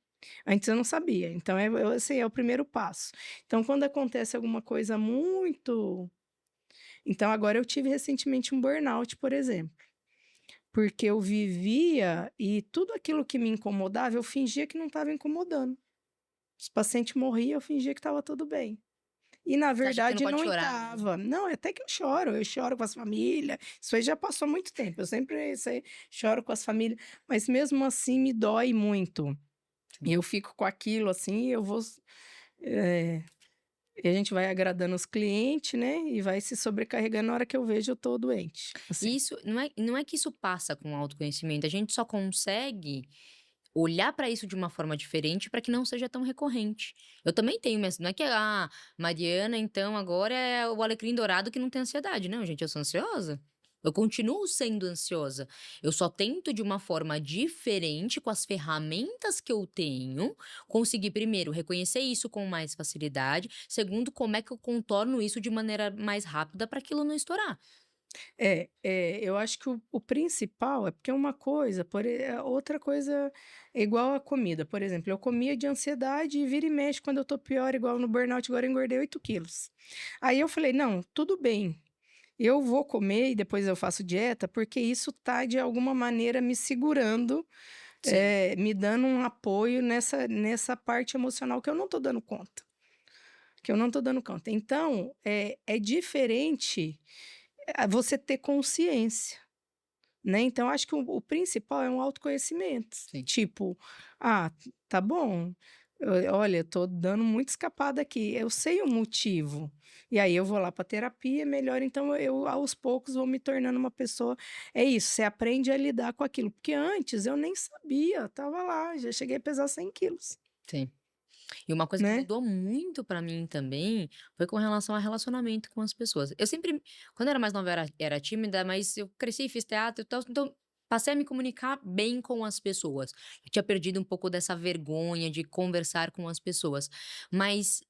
Antes eu não sabia, então assim, é o primeiro passo. Então quando acontece alguma coisa muito. Então agora eu tive recentemente um burnout, por exemplo, porque eu vivia e tudo aquilo que me incomodava, eu fingia que não estava incomodando. Os pacientes morriam, eu fingia que estava tudo bem. E na Você acha que você não verdade pode não chorar, né. estava. Não, é até que eu choro com as famílias, isso aí já passou muito tempo, eu sempre choro com as famílias, mas mesmo assim me dói muito. E Sim. eu fico com aquilo assim, eu vou eh e a gente vai agradando os clientes, né, e vai se sobrecarregando, na hora que eu vejo eu tô doente, E assim. isso não é que isso passa com o autoconhecimento, a gente só consegue olhar pra isso de uma forma diferente pra que não seja tão recorrente. Eu também tenho minhas não é que, Mariana então agora é o alecrim dourado que não tem ansiedade. Não, gente, eu sou ansiosa. Eu continuo sendo ansiosa. Eu só tento de uma forma diferente, com as ferramentas que eu tenho, conseguir primeiro reconhecer isso com mais facilidade, segundo, como é que eu contorno isso de maneira mais rápida pra aquilo não estourar. Eu acho que o principal é porque uma coisa, outra coisa é igual a comida, por exemplo, eu comia de ansiedade e vira e mexe quando eu tô pior, igual no burnout, agora eu engordei 8 quilos. Aí eu falei: "Não, tudo bem, eu vou comer e depois eu faço dieta, porque isso tá de alguma maneira me segurando, Sim. me dando um apoio nessa parte emocional que eu não tô dando conta, que eu não tô dando conta". Então, é diferente, você ter consciência. Né, então acho que o principal é um autoconhecimento, Sim. tipo: "Ah, tá bom, olha, tô dando muito escapada aqui, eu sei o motivo". E aí eu vou lá para terapia, melhor, então eu aos poucos vou me tornando uma pessoa, é isso, você aprende a lidar com aquilo, porque antes eu nem sabia, tava lá, já cheguei a pesar 100 quilos, Sim. E uma coisa que né. mudou muito pra mim também, foi com relação a relacionamento com as pessoas. Eu sempre quando eu era mais nova eu era tímida, mas eu cresci, fiz teatro e tal, então passei a me comunicar bem com as pessoas. Eu tinha perdido um pouco dessa vergonha de conversar com as pessoas. Mas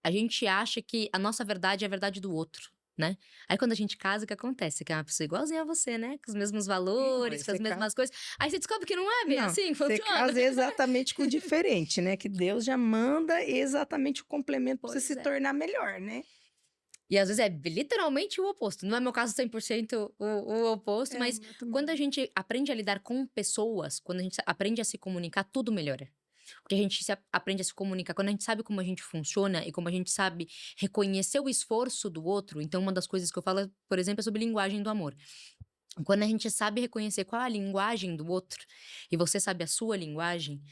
a gente acha que a nossa verdade é a verdade do outro, né. Aí quando a gente casa, o que acontece? Que é uma pessoa igualzinha a você, né, com os mesmos Não, valores, aí com as você casa. mesmas coisas, aí você descobre que não é bem Não, assim que você funciona. casa exatamente com o diferente, né, que Deus já manda exatamente o complemento para você Pois se é. tornar melhor, né. E às vezes é literalmente o oposto. Não é meu caso 100% o oposto, É, o mas meu quando a também. gente aprende a lidar com pessoas, quando a gente aprende a se comunicar, tudo melhora. Porque a gente aprende a se comunicar, quando a gente sabe como a gente funciona e como a gente sabe reconhecer o esforço do outro. Então, uma das coisas que eu falo, por exemplo, é sobre linguagem do amor. Quando a gente sabe reconhecer qual é a linguagem do outro e você sabe a sua linguagem,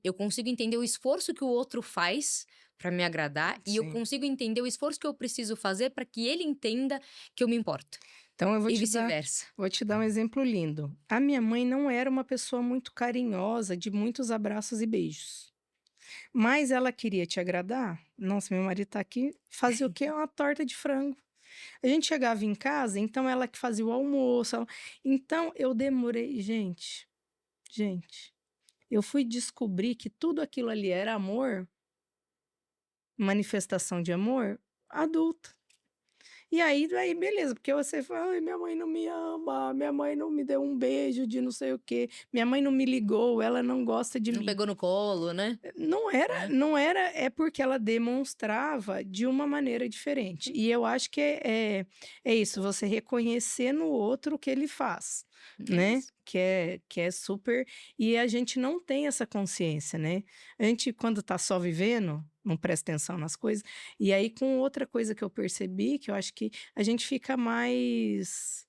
eu consigo entender o esforço que o outro faz pra me agradar e eu Sim. consigo entender o esforço que eu preciso fazer pra que ele entenda que eu me importo, Então eu e vice-versa. vou te dar um exemplo lindo. A minha mãe não era uma pessoa muito carinhosa, de muitos abraços e beijos. Mas ela queria te agradar. Nossa, meu marido tá aqui. Fazia o quê? Uma torta de frango. A gente chegava em casa, então ela que fazia o almoço. Então eu demorei. Gente, eu fui descobrir que tudo aquilo ali era amor, manifestação de amor, adulta. E aí beleza, porque você fala: "Ai, minha mãe não me ama, minha mãe não me deu um beijo de não sei o quê, minha mãe não me ligou, ela não gosta de Não mim". pegou no colo, né? É. Não era, é porque ela demonstrava de uma maneira diferente. E eu acho que é isso, você reconhecer no outro o que ele faz, É né? isso. Que é super. E a gente não tem essa consciência, né? A gente, quando tá só vivendo, não presta atenção nas coisas. E aí, com outra coisa que eu percebi, que eu acho que a gente fica mais.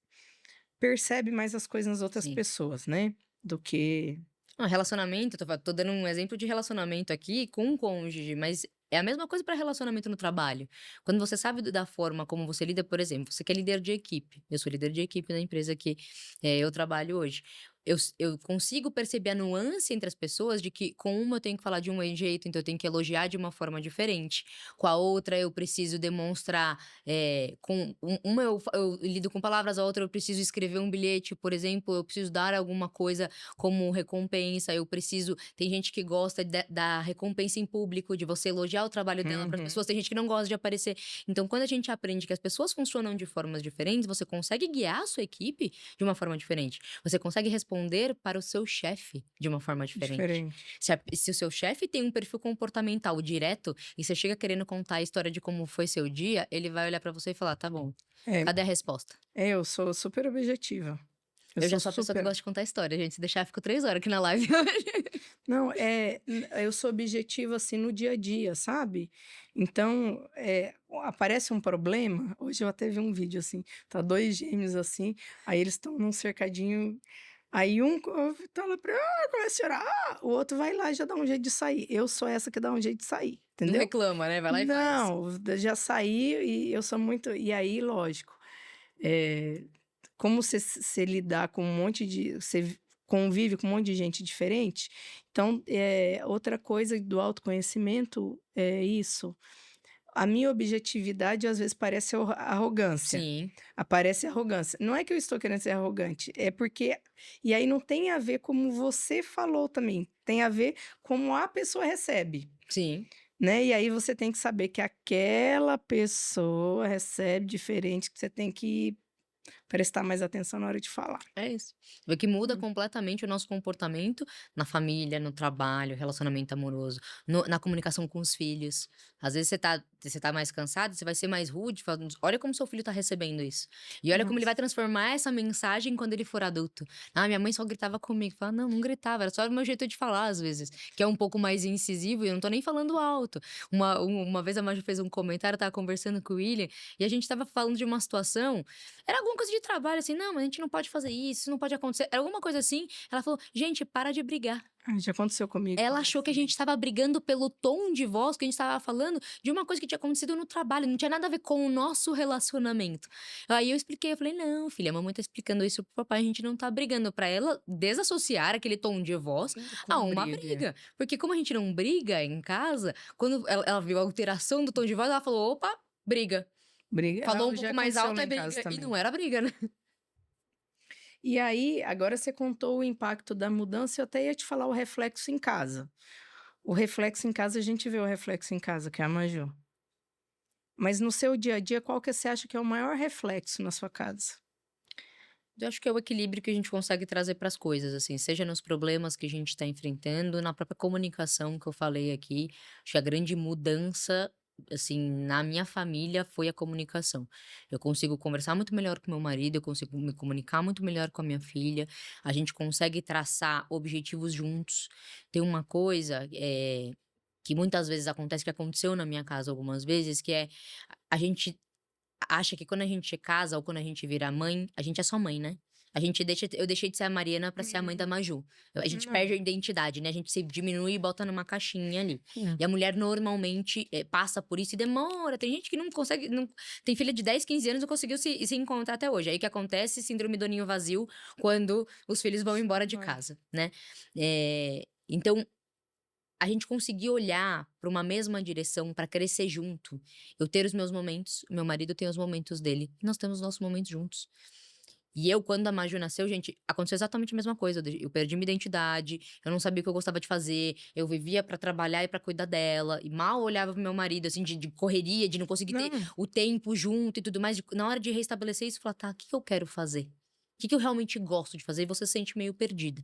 Percebe mais as coisas nas outras Sim. pessoas, né? Do que. Ah, relacionamento, tô dando um exemplo de relacionamento aqui com um cônjuge, mas é a mesma coisa para relacionamento no trabalho. Quando você sabe da forma como você lida, por exemplo, você que é líder de equipe, eu sou líder de equipe na empresa que eu trabalho hoje. Eu consigo perceber a nuance entre as pessoas de que com uma eu tenho que falar de um jeito, então eu tenho que elogiar de uma forma diferente. Com a outra eu preciso demonstrar, uma eu lido com palavras, a outra eu preciso escrever um bilhete, por exemplo, eu preciso dar alguma coisa como recompensa, eu preciso tem gente que gosta da recompensa em público, de você elogiar o trabalho dela para as Uhum. pessoas, tem gente que não gosta de aparecer. Então, quando a gente aprende que as pessoas funcionam de formas diferentes, você consegue guiar a sua equipe de uma forma diferente. Você consegue responder para o seu chefe de uma forma diferente. Diferente. Se o seu chefe tem um perfil comportamental direto e você chega querendo contar a história de como foi seu dia, ele vai olhar para você e falar: "Tá bom, É, cadê a resposta?". eu sou super objetiva. Eu Eu já sou sou a pessoa que super. gosta de contar história, gente. Se deixar, eu fico 3 horas aqui na live hoje. Não, eu sou objetiva, assim, no dia a dia, sabe. Então, aparece um problema hoje eu até vi um vídeo, assim, tá 2 gêmeos, assim, aí eles estão num cercadinho, aí um tá lá começa a chorar, o outro vai lá e já dá um jeito de sair. Eu sou essa que dá um jeito de sair, Não entendeu. reclama, né, vai lá e faz. Não, já saí e eu sou muito e aí, lógico, eh, como você lidar com um monte de você convive com um monte de gente diferente, então, outra coisa do autoconhecimento é isso, a minha objetividade às vezes parece arrogância, Sim, aparece arrogância. Não é que eu estou querendo ser arrogante, é porque e aí não tem a ver como você falou também, tem a ver como a pessoa recebe. sim. Né, e aí você tem que saber que aquela pessoa recebe diferente, que você tem que prestar mais atenção na hora de falar. É isso. Vê que muda Hum. completamente o nosso comportamento na família, no trabalho, relacionamento amoroso, na comunicação com os filhos. Às vezes você tá mais cansado, você vai ser mais rude, falando, olha como seu filho tá recebendo isso. E olha como ele vai Nossa. transformar essa mensagem quando ele for adulto. Ah, minha mãe só gritava comigo. Fala, não, não gritava, era só o meu jeito de falar, às vezes, que é um pouco mais incisivo e eu não tô nem falando alto. Uma vez a Maju fez um comentário, eu tava conversando com o William, e a gente tava falando de uma situação era alguma coisa de trabalho, assim, não, mas a gente não pode fazer isso não pode acontecer. Era alguma coisa assim. Ela falou, gente, para de brigar. Ah, já aconteceu comigo Ela uma vez achou que a gente também. estava brigando pelo tom de voz que a gente estava falando de uma coisa que tinha acontecido no trabalho, não tinha nada a ver com o nosso relacionamento. Aí eu expliquei, eu falei, não, filha, a mamãe tá explicando isso pro papai, a gente não tá brigando, pra ela desassociar aquele tom de voz a Com uma briga. briga. Porque como a gente não briga em casa, quando ela viu a alteração do tom de voz, ela falou, opa, briga. Briga Falou um já pouco mais aconteceu alto, lá é em casa briga. E também. não era briga, né? E aí, agora você contou o impacto da mudança, eu até ia te falar o reflexo em casa. O reflexo em casa, a gente vê o reflexo em casa, que é a Maju. Mas no seu dia a dia, qual que você acha que é o maior reflexo na sua casa? Eu acho que é o equilíbrio que a gente consegue trazer para as coisas, assim, seja nos problemas que a gente está enfrentando, na própria comunicação que eu falei aqui. Acho que a grande mudança, assim, na minha família foi a comunicação. Eu consigo conversar muito melhor com meu marido, eu consigo me comunicar muito melhor com a minha filha, a gente consegue traçar objetivos juntos. Tem uma coisa, que muitas vezes acontece, que aconteceu na minha casa algumas vezes, que é a gente acha que quando a gente casa ou quando a gente vira mãe, a gente é só mãe, né. Eu deixei de ser a Mariana pra ser a mãe da Maju. A gente Não. perde a identidade, né? A gente se diminui e bota numa caixinha ali. É. E a mulher normalmente passa por isso e demora. Tem gente que não consegue. Tem filha de 10, 15 anos e não conseguiu se encontrar até hoje. Aí o que acontece? Síndrome do ninho vazio quando os filhos vão embora de Vai. casa, né? Então, a gente conseguir olhar para uma mesma direção, para crescer junto. Eu ter os meus momentos, meu marido tem os momentos dele. E nós temos os nossos momentos juntos. E eu, quando a Maju nasceu, gente, aconteceu exatamente a mesma coisa. Eu perdi minha identidade, eu não sabia o que eu gostava de fazer, eu vivia pra trabalhar e pra cuidar dela, e mal olhava pro meu marido, assim, de correria, de não conseguir ter Não. o tempo junto e tudo mais. Na hora de restabelecer isso, falar, tá, o que que eu quero fazer? O que que eu realmente gosto de fazer? E você se sente meio perdida.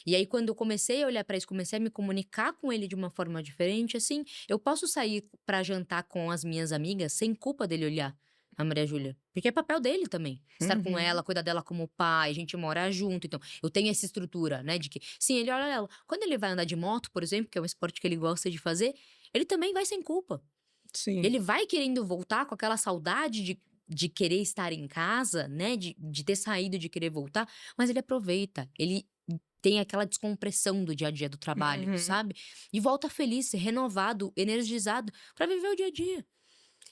E aí, quando eu comecei a olhar pra isso, comecei a me comunicar com ele de uma forma diferente, assim, eu posso sair pra jantar com as minhas amigas sem culpa dele olhar a Maria Júlia. Porque é papel dele também. Estar com Uhum. ela, cuidar dela como pai, a gente mora junto. Então, eu tenho essa estrutura, né? De que, sim, ele olha ela. Quando ele vai andar de moto, por exemplo, que é um esporte que ele gosta de fazer, ele também vai sem culpa. Sim. Ele vai querendo voltar com aquela saudade de querer estar em casa, né? De ter saído, de querer voltar, mas ele aproveita. Ele tem aquela descompressão do dia a dia do trabalho, Uhum. sabe? E volta feliz, renovado, energizado pra viver o dia a dia.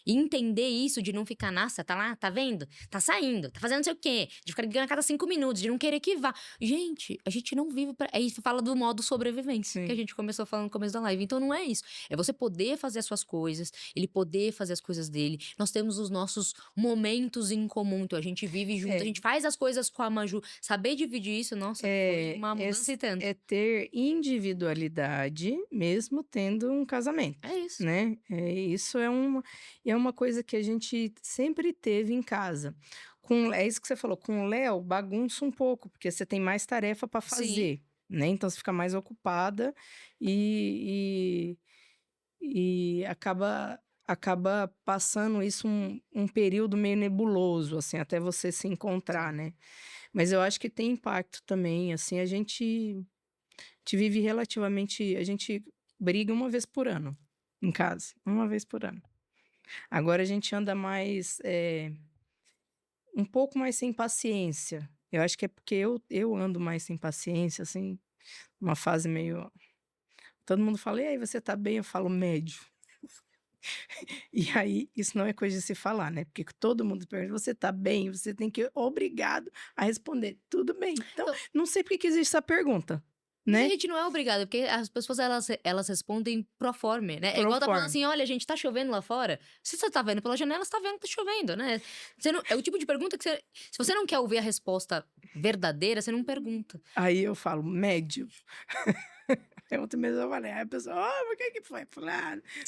E entender isso de não ficar, nossa, tá lá, tá vendo? Tá saindo, tá fazendo não sei o quê, de ficar ligando a cada 5 minutos, de não querer que vá. Gente, a gente não vive pra. Aí fala do modo sobrevivência, que a Sim. gente começou falando no começo da live. Então não é isso. É você poder fazer as suas coisas, ele poder fazer as coisas dele. Nós temos os nossos momentos em comum, então a gente vive junto, a É. gente faz as coisas com a Maju. Saber dividir isso, nossa, foi uma mudança e tanto. É ter individualidade mesmo tendo um casamento, É isso. né? Isso é uma coisa que a gente sempre teve em casa. É isso que você falou, com o Léo bagunça um pouco, porque você tem mais tarefa para Sim. fazer, né? Então você fica mais ocupada e, e acaba passando isso um período meio nebuloso, assim, até você se encontrar, Sim. né? Mas eu acho que tem impacto também, assim, a gente vive relativamente, a gente briga uma vez por ano em casa, uma vez por ano. Agora a gente anda mais, um pouco mais sem paciência. Eu acho que é porque eu ando mais sem paciência, assim, uma fase meio. Todo mundo fala, e aí, você tá bem? Eu falo, médio. E aí, isso não é coisa de se falar, né? Porque todo mundo pergunta, você tá bem? Você tem que, obrigado a responder, tudo bem. Então, Então, não sei por que que existe essa pergunta, mas a né? gente não é obrigado, porque as pessoas elas respondem pro forma, né? É igual tá falando Proforme. assim: "Olha, gente, tá chovendo lá fora?". Se você tá vendo pela janela, você tá vendo que tá chovendo, né? Você não é o tipo de pergunta que você se você não quer ouvir a resposta verdadeira, você não pergunta. Aí eu falo, médio. Ontem mesmo eu falei, aí a pessoa, mas o que que foi? Eu falei,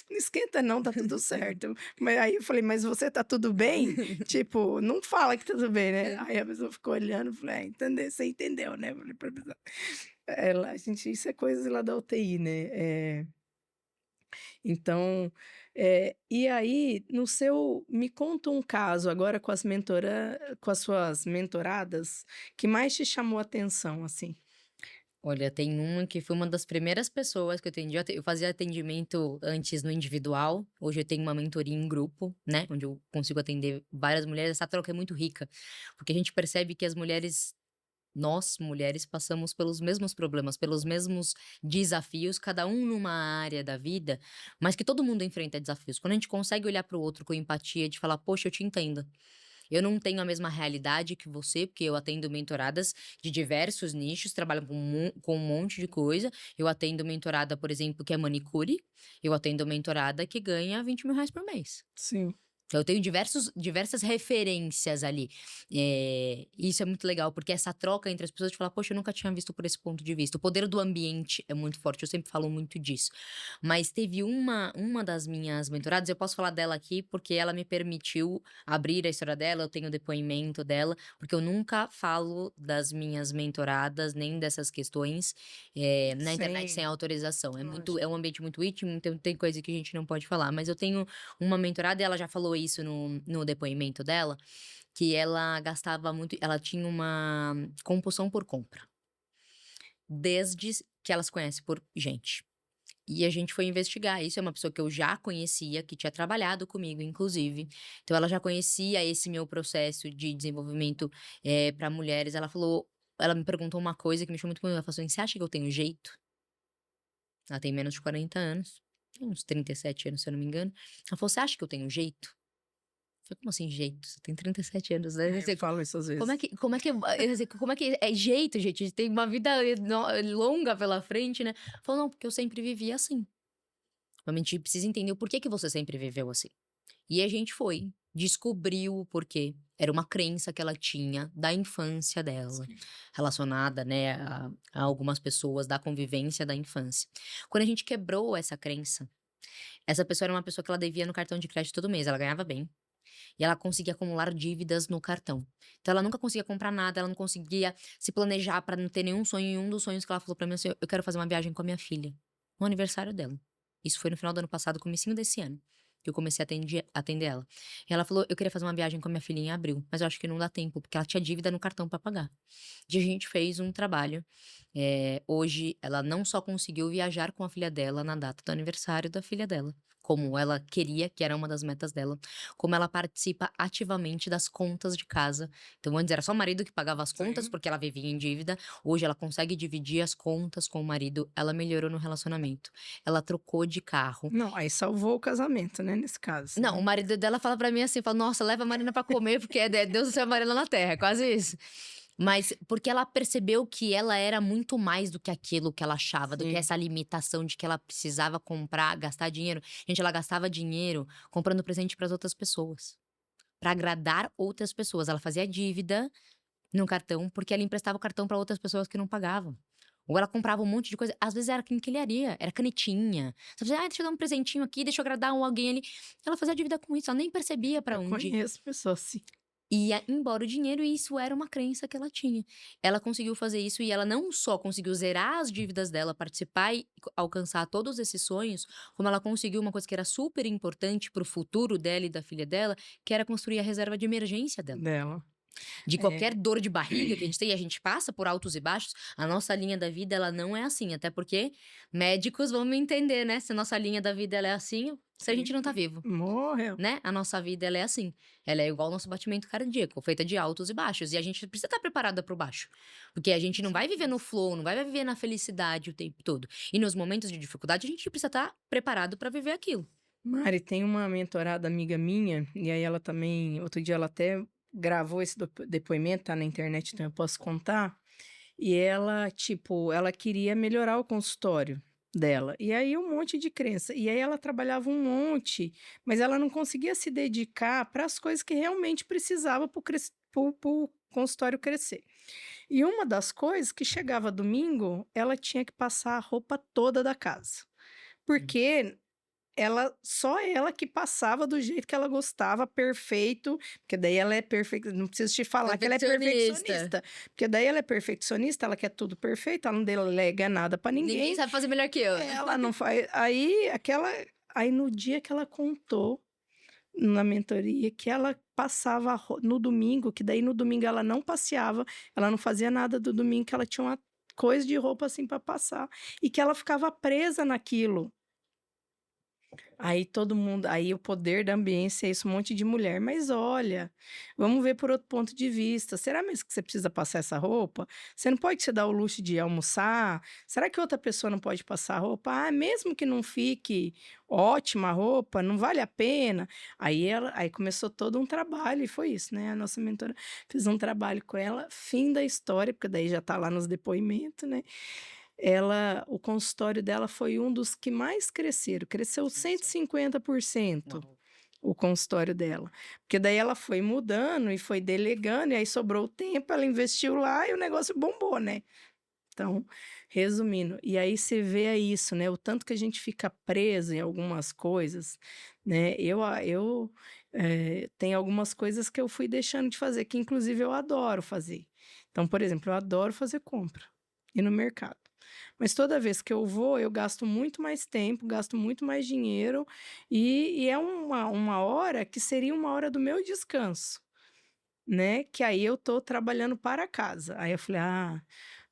não esquenta não, tá tudo certo. Mas aí eu falei, mas você tá tudo bem? Tipo, não fala que tá tudo bem, né? É. Aí a pessoa ficou olhando, eu falei, você entendeu, né? Eu falei pra pessoa. A gente, isso é coisa lá da UTI, né? Então, e aí, me conta um caso agora com as suas mentoradas, que mais te chamou a atenção, assim? Olha, tem uma que foi uma das primeiras pessoas que eu atendi. Eu fazia atendimento antes no individual, hoje eu tenho uma mentoria em grupo, né, onde eu consigo atender várias mulheres. Essa troca é muito rica, porque a gente percebe que as mulheres nós, mulheres, passamos pelos mesmos problemas, pelos mesmos desafios, cada um numa área da vida, mas que todo mundo enfrenta desafios. Quando a gente consegue olhar para o outro com empatia, de falar, poxa, eu te entendo. Eu não tenho a mesma realidade que você, porque eu atendo mentoradas de diversos nichos, trabalho com um monte de coisa. Eu atendo mentorada, por exemplo, que é manicure. Eu atendo mentorada que ganha R$ 20.000 por mês. Sim, Então eu tenho diversas referências ali. Isso é muito legal, porque essa troca entre as pessoas de falar, poxa, eu nunca tinha visto por esse ponto de vista. O poder do ambiente é muito forte, eu sempre falo muito disso. Mas teve uma das minhas mentoradas, eu posso falar dela aqui, porque ela me permitiu abrir a história dela, eu tenho o depoimento dela, porque eu nunca falo das minhas mentoradas, nem dessas questões, na internet sem sim, autorização. lógico. É um ambiente muito íntimo, então tem coisa que a gente não pode falar. Mas eu tenho uma mentorada, e ela já falou isso no depoimento dela, que ela gastava muito, ela tinha uma compulsão por compra, desde que ela se conhece por gente. E a gente foi investigar isso, é uma pessoa que eu já conhecia, que tinha trabalhado comigo inclusive, então ela já conhecia esse meu processo de desenvolvimento, pra mulheres, ela me perguntou uma coisa que me chamou muito, ela falou assim: "Você acha que eu tenho jeito?" Ela tem menos de 40 anos, tem uns 37 anos se eu não me engano. Ela falou: "Você acha que eu tenho jeito?" Eu falei: "Como assim jeito? Você tem 37 anos, né?" Eu falo isso às vezes. Como é que é jeito, gente? Tem uma vida longa pela frente, né? Falou: "Não, porque eu sempre vivi assim." A gente precisa entender o porquê que você sempre viveu assim. E a gente foi, descobriu o porquê. Era uma crença que ela tinha da infância dela, Sim. relacionada, né, a algumas pessoas da convivência da infância. Quando a gente quebrou essa crença, essa pessoa era uma pessoa que ela devia no cartão de crédito todo mês, ela ganhava bem, e ela conseguia acumular dívidas no cartão. Então ela nunca conseguia comprar nada, ela não conseguia se planejar para não ter nenhum sonho, e um dos sonhos que ela falou para mim assim: "Eu quero fazer uma viagem com a minha filha", no aniversário dela. Isso foi no final do ano passado, comecinho desse ano, que eu comecei a atender ela. E ela falou: "Eu queria fazer uma viagem com a minha filha em abril, mas eu acho que não dá tempo", porque ela tinha dívida no cartão para pagar. E a gente fez um trabalho, hoje ela não só conseguiu viajar com a filha dela na data do aniversário da filha dela, como ela queria, que era uma das metas dela, como ela participa ativamente das contas de casa. Então antes era só o marido que pagava as contas, Sim. porque ela vivia em dívida, hoje ela consegue dividir as contas com o marido, ela melhorou no relacionamento, ela trocou de carro. Não, aí salvou o casamento, né, nesse caso, Não, o né. marido dela fala pra mim assim, fala: "Nossa, leva a Marina pra comer, porque é Deus do céu, a Marina na terra", é quase isso. Mas porque ela percebeu que ela era muito mais do que aquilo que ela achava, do que Sim. essa limitação de que ela precisava comprar, gastar dinheiro. Gente, ela gastava dinheiro comprando presente para as outras pessoas, pra agradar outras pessoas. Ela fazia dívida no cartão, porque ela emprestava o cartão pra outras pessoas que não pagavam. Ou ela comprava um monte de coisa, às vezes era quinquilharia, era canetinha. Você fazia: "Ah, deixa eu dar um presentinho aqui, deixa eu agradar alguém ali". Ela fazia dívida com isso, ela nem percebia pra Eu onde conheço pessoas assim. ia embora o dinheiro, e isso era uma crença que ela tinha. Ela conseguiu fazer isso, e ela não só conseguiu zerar as dívidas dela, participar e alcançar todos esses sonhos, como ela conseguiu uma coisa que era super importante para o futuro dela e da filha dela, que era construir a reserva de emergência dela. Dela. De É. qualquer dor de barriga que a gente tem, e a gente passa por altos e baixos, a nossa linha da vida ela não é assim, até porque médicos vão me entender, né, se a nossa linha da vida ela é assim, se a gente não tá vivo, Morreu. né, a nossa vida ela é assim, ela é igual ao nosso batimento cardíaco, feita de altos e baixos, e a gente precisa estar preparada para o baixo, porque a gente Com não vai viver no certeza. flow, não vai viver na felicidade o tempo todo, e nos momentos de dificuldade a gente precisa estar preparado para viver aquilo. Mari, tem uma mentorada amiga minha, e aí ela também outro dia ela até gravou esse depoimento, tá na internet, então eu posso contar. E ela, tipo, ela queria melhorar o consultório dela. E aí um monte de crença. E aí ela trabalhava um monte, mas ela não conseguia se dedicar para as coisas que realmente precisava para o consultório crescer. E uma das coisas que chegava domingo, ela tinha que passar a roupa toda da casa. Porque só ela que passava do jeito que ela gostava, perfeito, porque daí ela é perfeita, não preciso te falar que ela é Perfeccionista. perfeccionista, porque daí ela é perfeccionista, ela quer tudo perfeito, ela não delega nada pra Ninguém ninguém, sabe fazer melhor que eu. ela não faz aí no dia que ela contou na mentoria que ela passava no domingo, que daí no domingo ela não passeava, ela não fazia nada do domingo, que ela tinha uma coisa de roupa assim pra passar, e que ela ficava presa naquilo. Aí o poder da ambiência é isso, um monte de mulher. Mas olha, vamos ver por outro ponto de vista. Será mesmo que você precisa passar essa roupa? Você não pode se dar o luxo de almoçar? Será que outra pessoa não pode passar roupa? Ah, mesmo que não fique ótima a roupa, não vale a pena. Aí começou todo um trabalho, e foi isso, né? A nossa mentora fez um trabalho com ela, fim da história, porque daí já tá lá nos depoimentos, né? O consultório dela foi um dos que mais cresceu Nossa, 150% uau. o consultório dela, porque daí ela foi mudando e foi delegando, e aí sobrou o tempo, ela investiu lá e o negócio bombou, né. Então, resumindo, e aí você vê isso, né, o tanto que a gente fica preso em algumas coisas, né, tem algumas coisas que eu fui deixando de fazer, que inclusive eu adoro fazer. Então, por exemplo, eu adoro fazer compra, ir no mercado. Mas toda vez que eu vou, eu gasto muito mais tempo, gasto muito mais dinheiro, e é uma hora que seria uma hora do meu descanso, né, que aí eu tô trabalhando para casa. Aí eu falei: "Ah,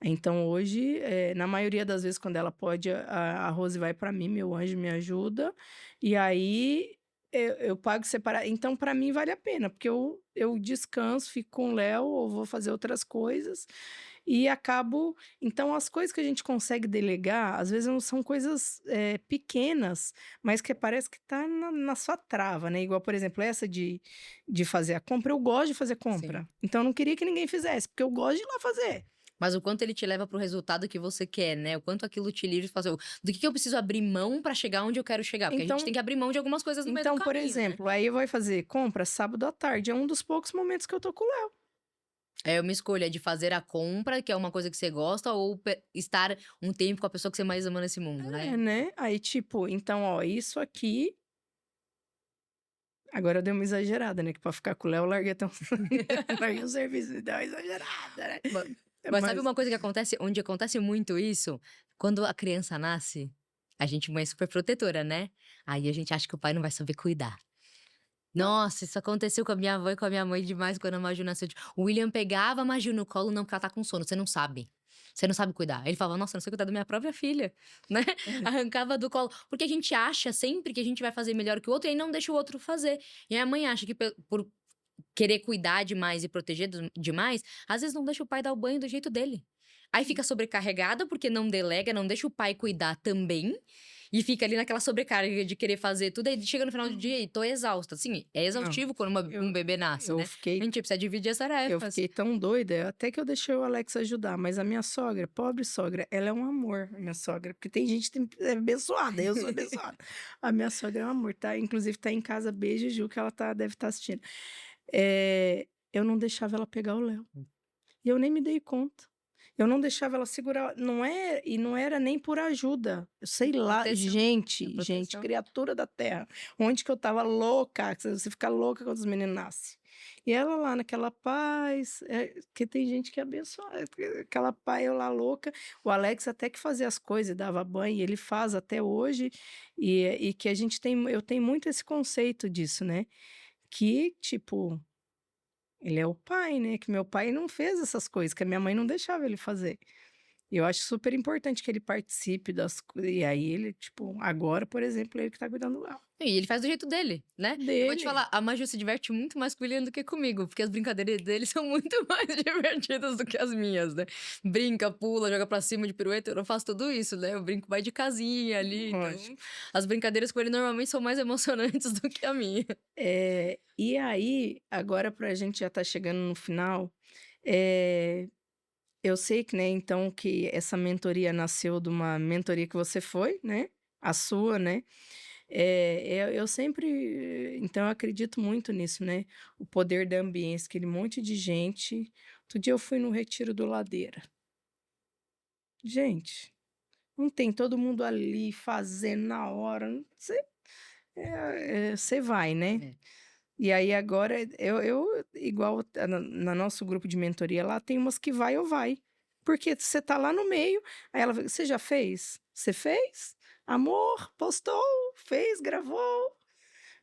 Então hoje, na maioria das vezes quando ela pode, a Rose vai para mim, meu anjo me ajuda, e aí eu pago separado. Então para mim vale a pena, porque eu descanso, fico com o Léo ou vou fazer outras coisas, e acabo então as coisas que a gente consegue delegar, às vezes não são coisas, pequenas, mas que parece que tá na sua trava, né, igual, por exemplo, essa de fazer a compra, eu gosto de fazer Sim. compra, então eu não queria que ninguém fizesse, porque eu gosto de ir lá fazer. Mas o quanto ele te leva para o resultado que você quer, né, o quanto aquilo te livra de fazer do que eu preciso abrir mão para chegar onde eu quero chegar, porque a gente tem Então que abrir mão de algumas coisas no meio do por caminho, né. exemplo, aí vai fazer compra sábado à tarde, é um dos poucos momentos que eu tô com o Léo. É uma escolha de fazer a compra, que é uma coisa que você gosta, ou estar um tempo com a pessoa que você mais ama nesse mundo, É, né. né, aí tipo, então ó, isso aqui agora eu dei uma exagerada, né, que pra ficar com o Léo eu larguei até um larguei o serviço, deu uma exagerada, né. Ma mas sabe Mas uma coisa que acontece onde acontece muito isso? Quando a criança nasce, a gente mãe é super protetora, né, aí a gente acha que o pai não vai saber cuidar. Nossa, isso aconteceu com a minha avó e com a minha mãe demais quando a Maju nasceu. O William pegava a Maju no colo, não, porque ela tá com sono, você não sabe. Você não sabe cuidar. Ele falava, nossa, eu não sei cuidar da minha própria filha, né? Arrancava do colo. Porque a gente acha sempre que a gente vai fazer melhor que o outro e aí não deixa o outro fazer. E a mãe acha que por querer cuidar demais e proteger demais, às vezes não deixa o pai dar o banho do jeito dele. Aí fica sobrecarregada porque não delega, não deixa o pai cuidar também. E fica ali naquela sobrecarga de querer fazer tudo, aí chega no final do dia e tô exausta. Assim, é não, exaustivo quando um eu bebê nasce, eu né? A fiquei gente precisa dividir as eu tarefas. fiquei tão doida, até que eu deixei o Alex ajudar, mas a minha sogra, pobre sogra, ela é um amor, a minha sogra, porque tem gente que é abençoada, eu sou abençoada. A minha sogra é um amor, tá? Inclusive tá em casa, beijo, Ju, que ela deve estar assistindo. Eu não deixava ela pegar o Léo. E eu nem me dei conta. Eu não deixava ela segurar, não era nem por ajuda, eu sei lá, Proteção. É gente, proteção. criatura da terra, onde que eu estava louca, que você fica louca quando os meninos nascem. E ela lá naquela paz, que tem gente que é abençoada, aquela paz, eu lá louca, o Alex até que fazia as coisas, dava banho, e ele faz até hoje, e que a gente tem eu tenho muito esse conceito disso, né, que tipo ele é o pai, né, que meu pai não fez essas coisas, que a minha mãe não deixava ele fazer. E eu acho super importante que ele participe das coi e aí ele, tipo, agora, por exemplo, ele que tá cuidando do Léo. E ele faz do jeito dele, né. Eu vou te Dele. falar, a Maju se diverte muito mais com o William do que comigo, porque as brincadeiras dele são muito mais divertidas do que as minhas, né. Brinca, pula, joga pra cima de pirueta, eu não faço tudo isso, né, eu brinco mais de casinha ali, então Lógico. as brincadeiras com ele normalmente são mais emocionantes do que a minha. E aí, agora pra gente já tá chegando no final, eh, eu sei que, né, então que essa mentoria nasceu de uma mentoria que você foi, né, a sua, né. Eu sempre então eu acredito muito nisso, né, o poder da ambiência, aquele monte de gente. Outro dia eu fui no retiro do Ladeira. Gente, não tem todo mundo ali fazendo na hora, você vai, né. É. E aí agora eu igual na nosso grupo de mentoria lá, tem umas que vai ou vai, porque você tá lá no meio, aí ela: "Você já fez? Você fez? Amor, postou, fez, gravou".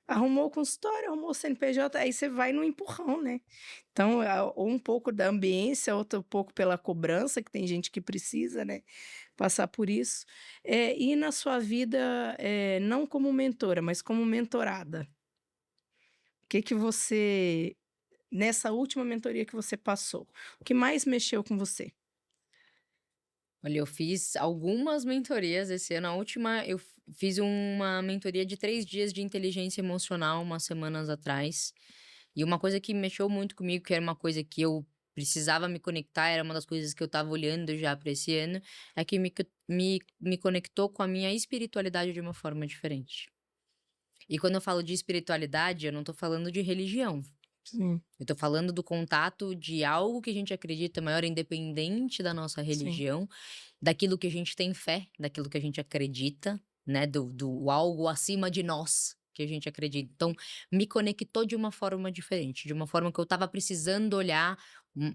Arrumou o consultório, arrumou o CNPJ, aí você vai no empurrão, né. Então, ou um pouco da ambiência, outro pouco pela cobrança, que tem gente que precisa, né, passar por isso. E na sua vida, não como mentora, mas como mentorada, o que que você nessa última mentoria que você passou, o que mais mexeu com você? Olha, eu fiz algumas mentorias esse ano. A última, eu fiz uma mentoria de 3 dias de inteligência emocional, umas semanas atrás. E uma coisa que mexeu muito comigo, que era uma coisa que eu precisava me conectar, era uma das coisas que eu estava olhando já para esse ano, é que me conectou com a minha espiritualidade de uma forma diferente. E quando eu falo de espiritualidade, eu não tô falando de religião. Sim, Eu tô falando do contato de algo que a gente acredita maior, independente da nossa sim. religião, daquilo que a gente tem fé, daquilo que a gente acredita, né, do algo acima de nós que a gente acredita. Então, me conectou de uma forma diferente, de uma forma que eu estava precisando olhar, hum,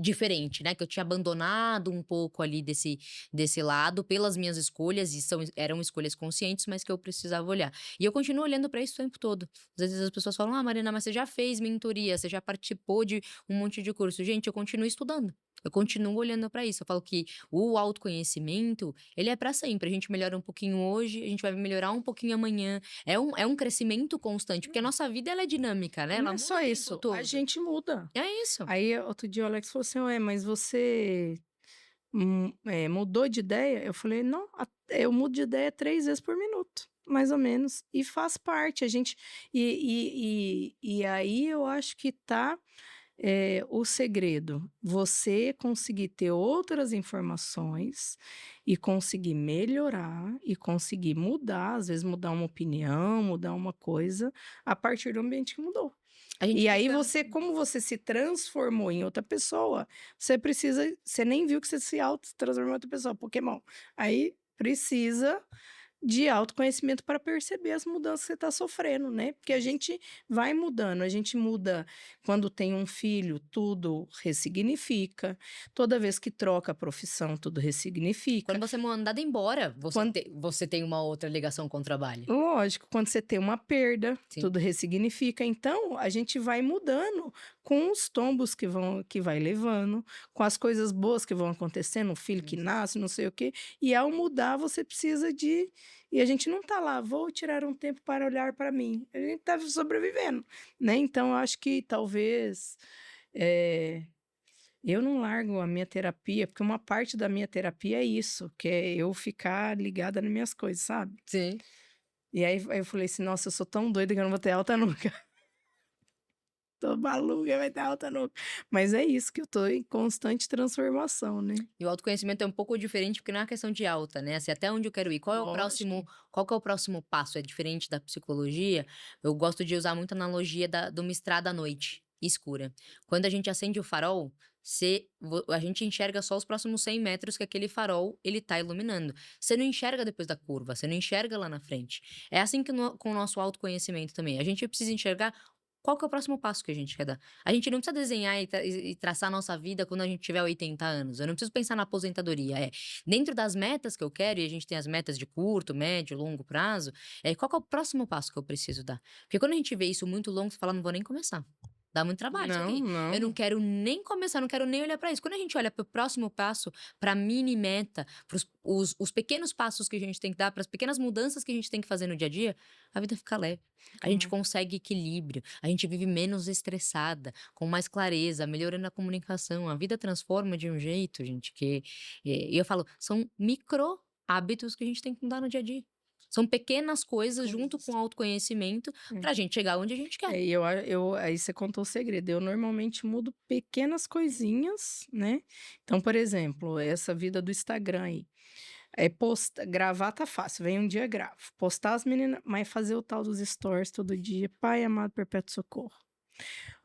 diferente, né, que eu tinha abandonado um pouco ali desse lado pelas minhas escolhas, e eram escolhas conscientes, mas que eu precisava olhar. E eu continuo olhando para isso o tempo todo. Às vezes as pessoas falam: "Ah, Marina, mas você já fez mentoria, você já participou de um monte de curso". Gente, eu continuo estudando. Eu continuo olhando para isso. Eu falo que o autoconhecimento, ele é para sempre. A gente melhora um pouquinho hoje, a gente vai melhorar um pouquinho amanhã. É um crescimento constante, porque a nossa vida ela é dinâmica, né? E não Ela é muda só o tempo isso, a todo. gente muda. É isso. Aí, outro dia o Alex falou assim: "Ué, mas você, mudou de ideia?" Eu falei: "Não, eu mudo de ideia 3 vezes por minuto, mais ou menos, e faz parte, a gente". E aí eu acho que tá, o segredo, você conseguir ter outras informações e conseguir melhorar e conseguir mudar, às vezes mudar uma opinião, mudar uma coisa, a partir do ambiente que mudou. A gente E aí fica. você, como você se transformou em outra pessoa, você nem viu que você se auto transformou em outra pessoa, Pokémon. Aí precisa de autoconhecimento para perceber as mudanças que você está sofrendo, né? Porque a gente vai mudando, a gente muda quando tem um filho, tudo ressignifica. Toda vez que troca a profissão, tudo ressignifica. Quando você é mandado embora, Quando você tem uma outra ligação com o trabalho. Lógico, quando você tem uma perda, Sim. tudo ressignifica. Então, a gente vai mudando com os tombos que vai levando, com as coisas boas que vão acontecendo, o filho que nasce, não sei o quê. E ao mudar, você precisa de. E a gente não tá lá, vou tirar um tempo para olhar para mim. A gente tá sobrevivendo, né? Então, eu acho que talvez. Eu não largo a minha terapia, porque uma parte da minha terapia é isso, que é eu ficar ligada nas minhas coisas, sabe? Sim. E aí eu falei assim: "Nossa, eu sou tão doida que eu não vou ter alta nunca. Tô maluca, vai ter alta nunca". Mas é isso, que eu tô em constante transformação, né. E o autoconhecimento é um pouco diferente, porque não é uma questão de alta, né? Assim, até onde eu quero ir. Lógico. Qual que é o próximo passo? É diferente da psicologia. Eu gosto de usar muito a analogia de uma estrada à noite, escura. Quando a gente acende o farol, a gente enxerga só os próximos 100 metros que aquele farol ele tá iluminando. Você não enxerga depois da curva, você não enxerga lá na frente. É assim que com o nosso autoconhecimento também. A gente precisa enxergar qual que é o próximo passo que a gente quer dar. A gente não precisa desenhar e traçar a nossa vida quando a gente tiver 80 anos. Eu não preciso pensar na aposentadoria. Dentro das metas que eu quero, e a gente tem as metas de curto, médio, longo prazo, qual que é o próximo passo que eu preciso dar? Porque quando a gente vê isso muito longo, você fala, não vou nem começar. Dá muito trabalho isso Não, aqui. Eu não não. quero nem começar, não quero nem olhar para isso. Quando a gente olha para o próximo passo, para a mini meta, para os pequenos passos que a gente tem que dar, para as pequenas mudanças que a gente tem que fazer no dia a dia, a vida fica leve. A gente Claro. consegue equilíbrio, a gente vive menos estressada, com mais clareza, melhorando a comunicação. A vida transforma de um jeito, gente, e eu falo, são micro hábitos que a gente tem que mudar no dia a dia. São pequenas coisas junto com Coisas. o autoconhecimento É. para a gente chegar onde a gente quer. É, e aí você contou o segredo, eu normalmente mudo pequenas coisinhas, né. Então, por exemplo, essa vida do Instagram aí, gravar tá fácil, vem um dia gravo, postar as meninas, mas fazer o tal dos stories todo dia, pai amado perpétuo socorro.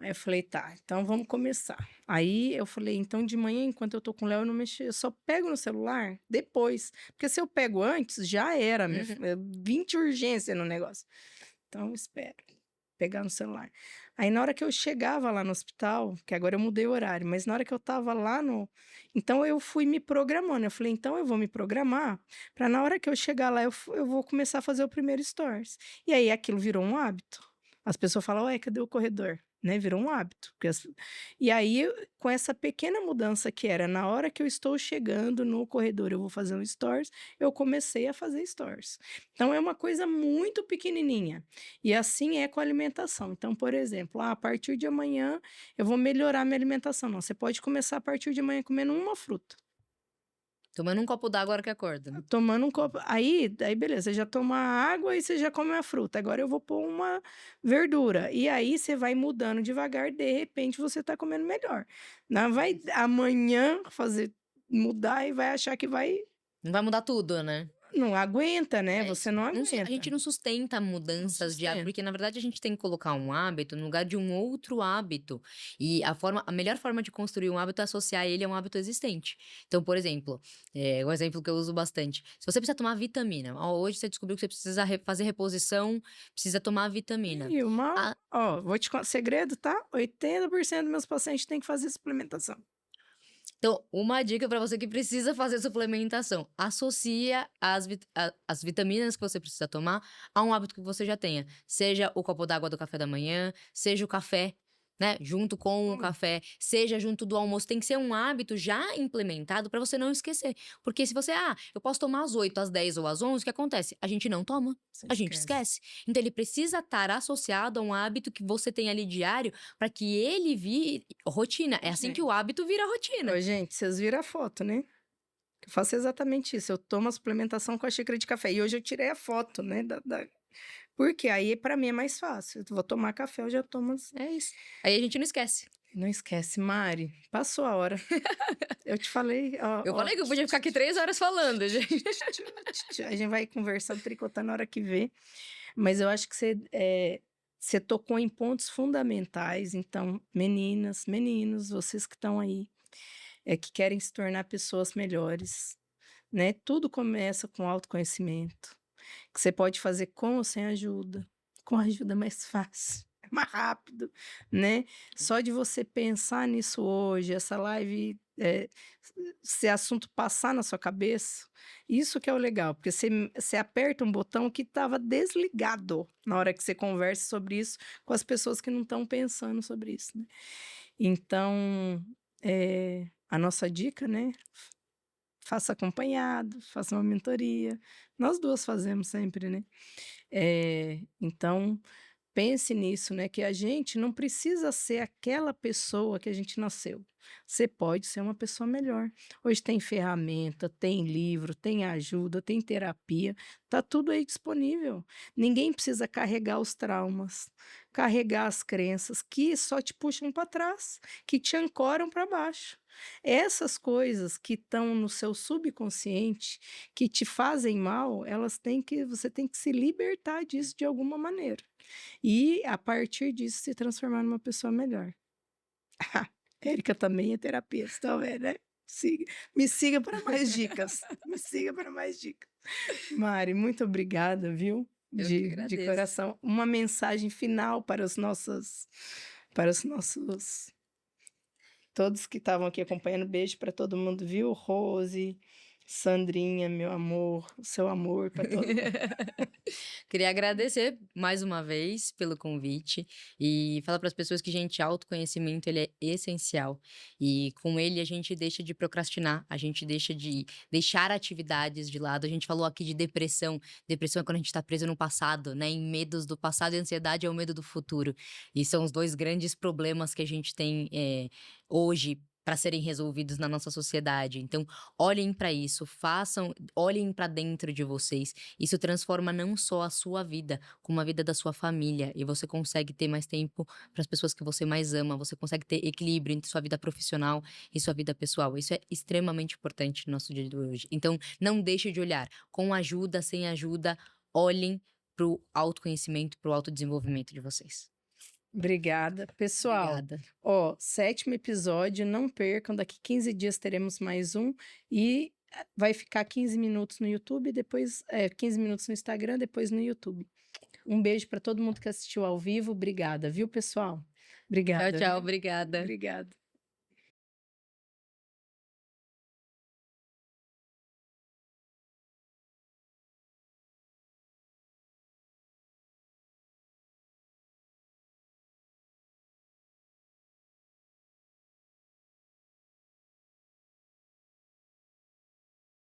Aí eu falei: "Tá, então vamos começar". Aí eu falei: "Então de manhã, enquanto eu tô com o Léo, eu não mexo, eu só pego no celular depois, porque se eu pego antes, já era, minha Uhum. fi 20 urgência no negócio. Então eu espero pegar no celular". Aí na hora que eu chegava lá no hospital, que agora eu mudei o horário, mas na hora que eu estava lá no então eu fui me programando, eu falei: "Então eu vou me programar para na hora que eu chegar lá eu vou começar a fazer o primeiro stories". E aí aquilo virou um hábito. As pessoas falam: "Ué, cadê o corredor?", né, virou um hábito, porque e aí com essa pequena mudança que era na hora que eu estou chegando no corredor eu vou fazer um stories, eu comecei a fazer stories. Então é uma coisa muito pequenininha. E assim é com a alimentação. Então, por exemplo, a partir de amanhã eu vou melhorar minha alimentação. Não, você pode começar a partir de amanhã comendo uma fruta. Tomando um copo d'água a hora que acorda. Tomando um copo, aí beleza, você já toma a água e você já come a fruta, agora eu vou pôr uma verdura, e aí você vai mudando devagar, de repente você tá comendo melhor. Não vai amanhã fazer mudar e vai achar que vai Não vai mudar tudo, né? não aguenta, né, É você isso. não A gente aguenta, não sustenta não mudanças de hábito, sustenta. porque na verdade a gente tem que colocar um hábito no lugar de um outro hábito. E a melhor forma de construir um hábito é associar ele a um hábito existente. Então, por exemplo, um exemplo que eu uso bastante. Se você precisa tomar vitamina, ó, hoje você descobriu que você precisa fazer reposição, precisa tomar vitamina. E vou te segredo, tá, 80% dos meus pacientes têm que fazer suplementação. Então, uma dica para você que precisa fazer suplementação: associa as vitaminas que você precisa tomar a um hábito que você já tenha. Seja o copo d'água do café da manhã, seja o café. né, junto com o Hum. café, seja junto do almoço, tem que ser um hábito já implementado para você não esquecer. Porque se você, eu posso tomar às 8, às 10 ou às 11, o que acontece? A gente não toma, Você a gente esquece. esquece. Então ele precisa estar associado a um hábito que você tem ali diário para que ele vire rotina. É assim que o Gente. hábito vira rotina. Ô, gente, vocês viram a foto, né? Eu faço exatamente isso. Eu tomo a suplementação com a xícara de café. E hoje eu tirei a foto, né? Porque aí para mim é mais fácil. Eu vou tomar café, eu já tomo. É isso. Aí a gente não esquece. Não esquece, Mari. Passou a hora. Eu te falei, ó, Eu ó. falei que eu podia ficar aqui 3 horas falando, gente. A gente vai conversando, tricotando na hora que vê. Mas eu acho que você tocou em pontos fundamentais. Então, meninas, meninos, vocês que estão aí, que querem se tornar pessoas melhores, né? Tudo começa com autoconhecimento, que você pode fazer com ou sem ajuda. Com ajuda é mais fácil, é mais rápido, né? Só de você pensar nisso hoje, essa live, se assunto passar na sua cabeça, isso que é o legal, porque você aperta um botão que estava desligado na hora que você conversa sobre isso com as pessoas que não estão pensando sobre isso, né? Então, a nossa dica, né? Faça acompanhado, faça uma mentoria. Nós duas fazemos sempre, né? Então, pense nisso, né? Que a gente não precisa ser aquela pessoa que a gente nasceu. Você pode ser uma pessoa melhor. Hoje tem ferramenta, tem livro, tem ajuda, tem terapia, tá tudo aí disponível. Ninguém precisa carregar os traumas, carregar as crenças que só te puxam para trás, que te ancoram para baixo. Essas coisas que estão no seu subconsciente, que te fazem mal, você tem que se libertar disso de alguma maneira. E, a partir disso, se transformar numa pessoa melhor. Érica também é terapeuta, estão vendo, né? Me siga para mais dicas. Me siga para mais dicas. Mari, muito obrigada, viu? Eu que De agradeço. coração. Uma mensagem final para os nossos. Todos que estavam aqui acompanhando. Beijo para todo mundo, viu? Rose, Sandrinha, meu amor, o seu amor para todo mundo. Queria agradecer mais uma vez pelo convite e falar para as pessoas que, gente, autoconhecimento ele é essencial e com ele a gente deixa de procrastinar, a gente deixa de deixar atividades de lado. A gente falou aqui de depressão. Depressão é quando a gente está preso no passado, né? Em medos do passado e ansiedade é o medo do futuro. E são os dois grandes problemas que a gente tem hoje para serem resolvidos na nossa sociedade. Então, olhem para isso, olhem para dentro de vocês. Isso transforma não só a sua vida, como a vida da sua família. E você consegue ter mais tempo para as pessoas que você mais ama. Você consegue ter equilíbrio entre sua vida profissional e sua vida pessoal. Isso é extremamente importante no nosso dia de hoje. Então, não deixe de olhar. Com ajuda, sem ajuda, olhem para o autoconhecimento, para o autodesenvolvimento de vocês. Obrigada. Pessoal, Obrigada. 7º episódio, não percam, daqui 15 dias teremos mais um e vai ficar 15 minutos no YouTube, depois 15 minutos no Instagram, depois no YouTube. Um beijo para todo mundo que assistiu ao vivo, obrigada, viu, pessoal? Tchau, Obrigada, tchau. viu? Obrigada. Obrigada.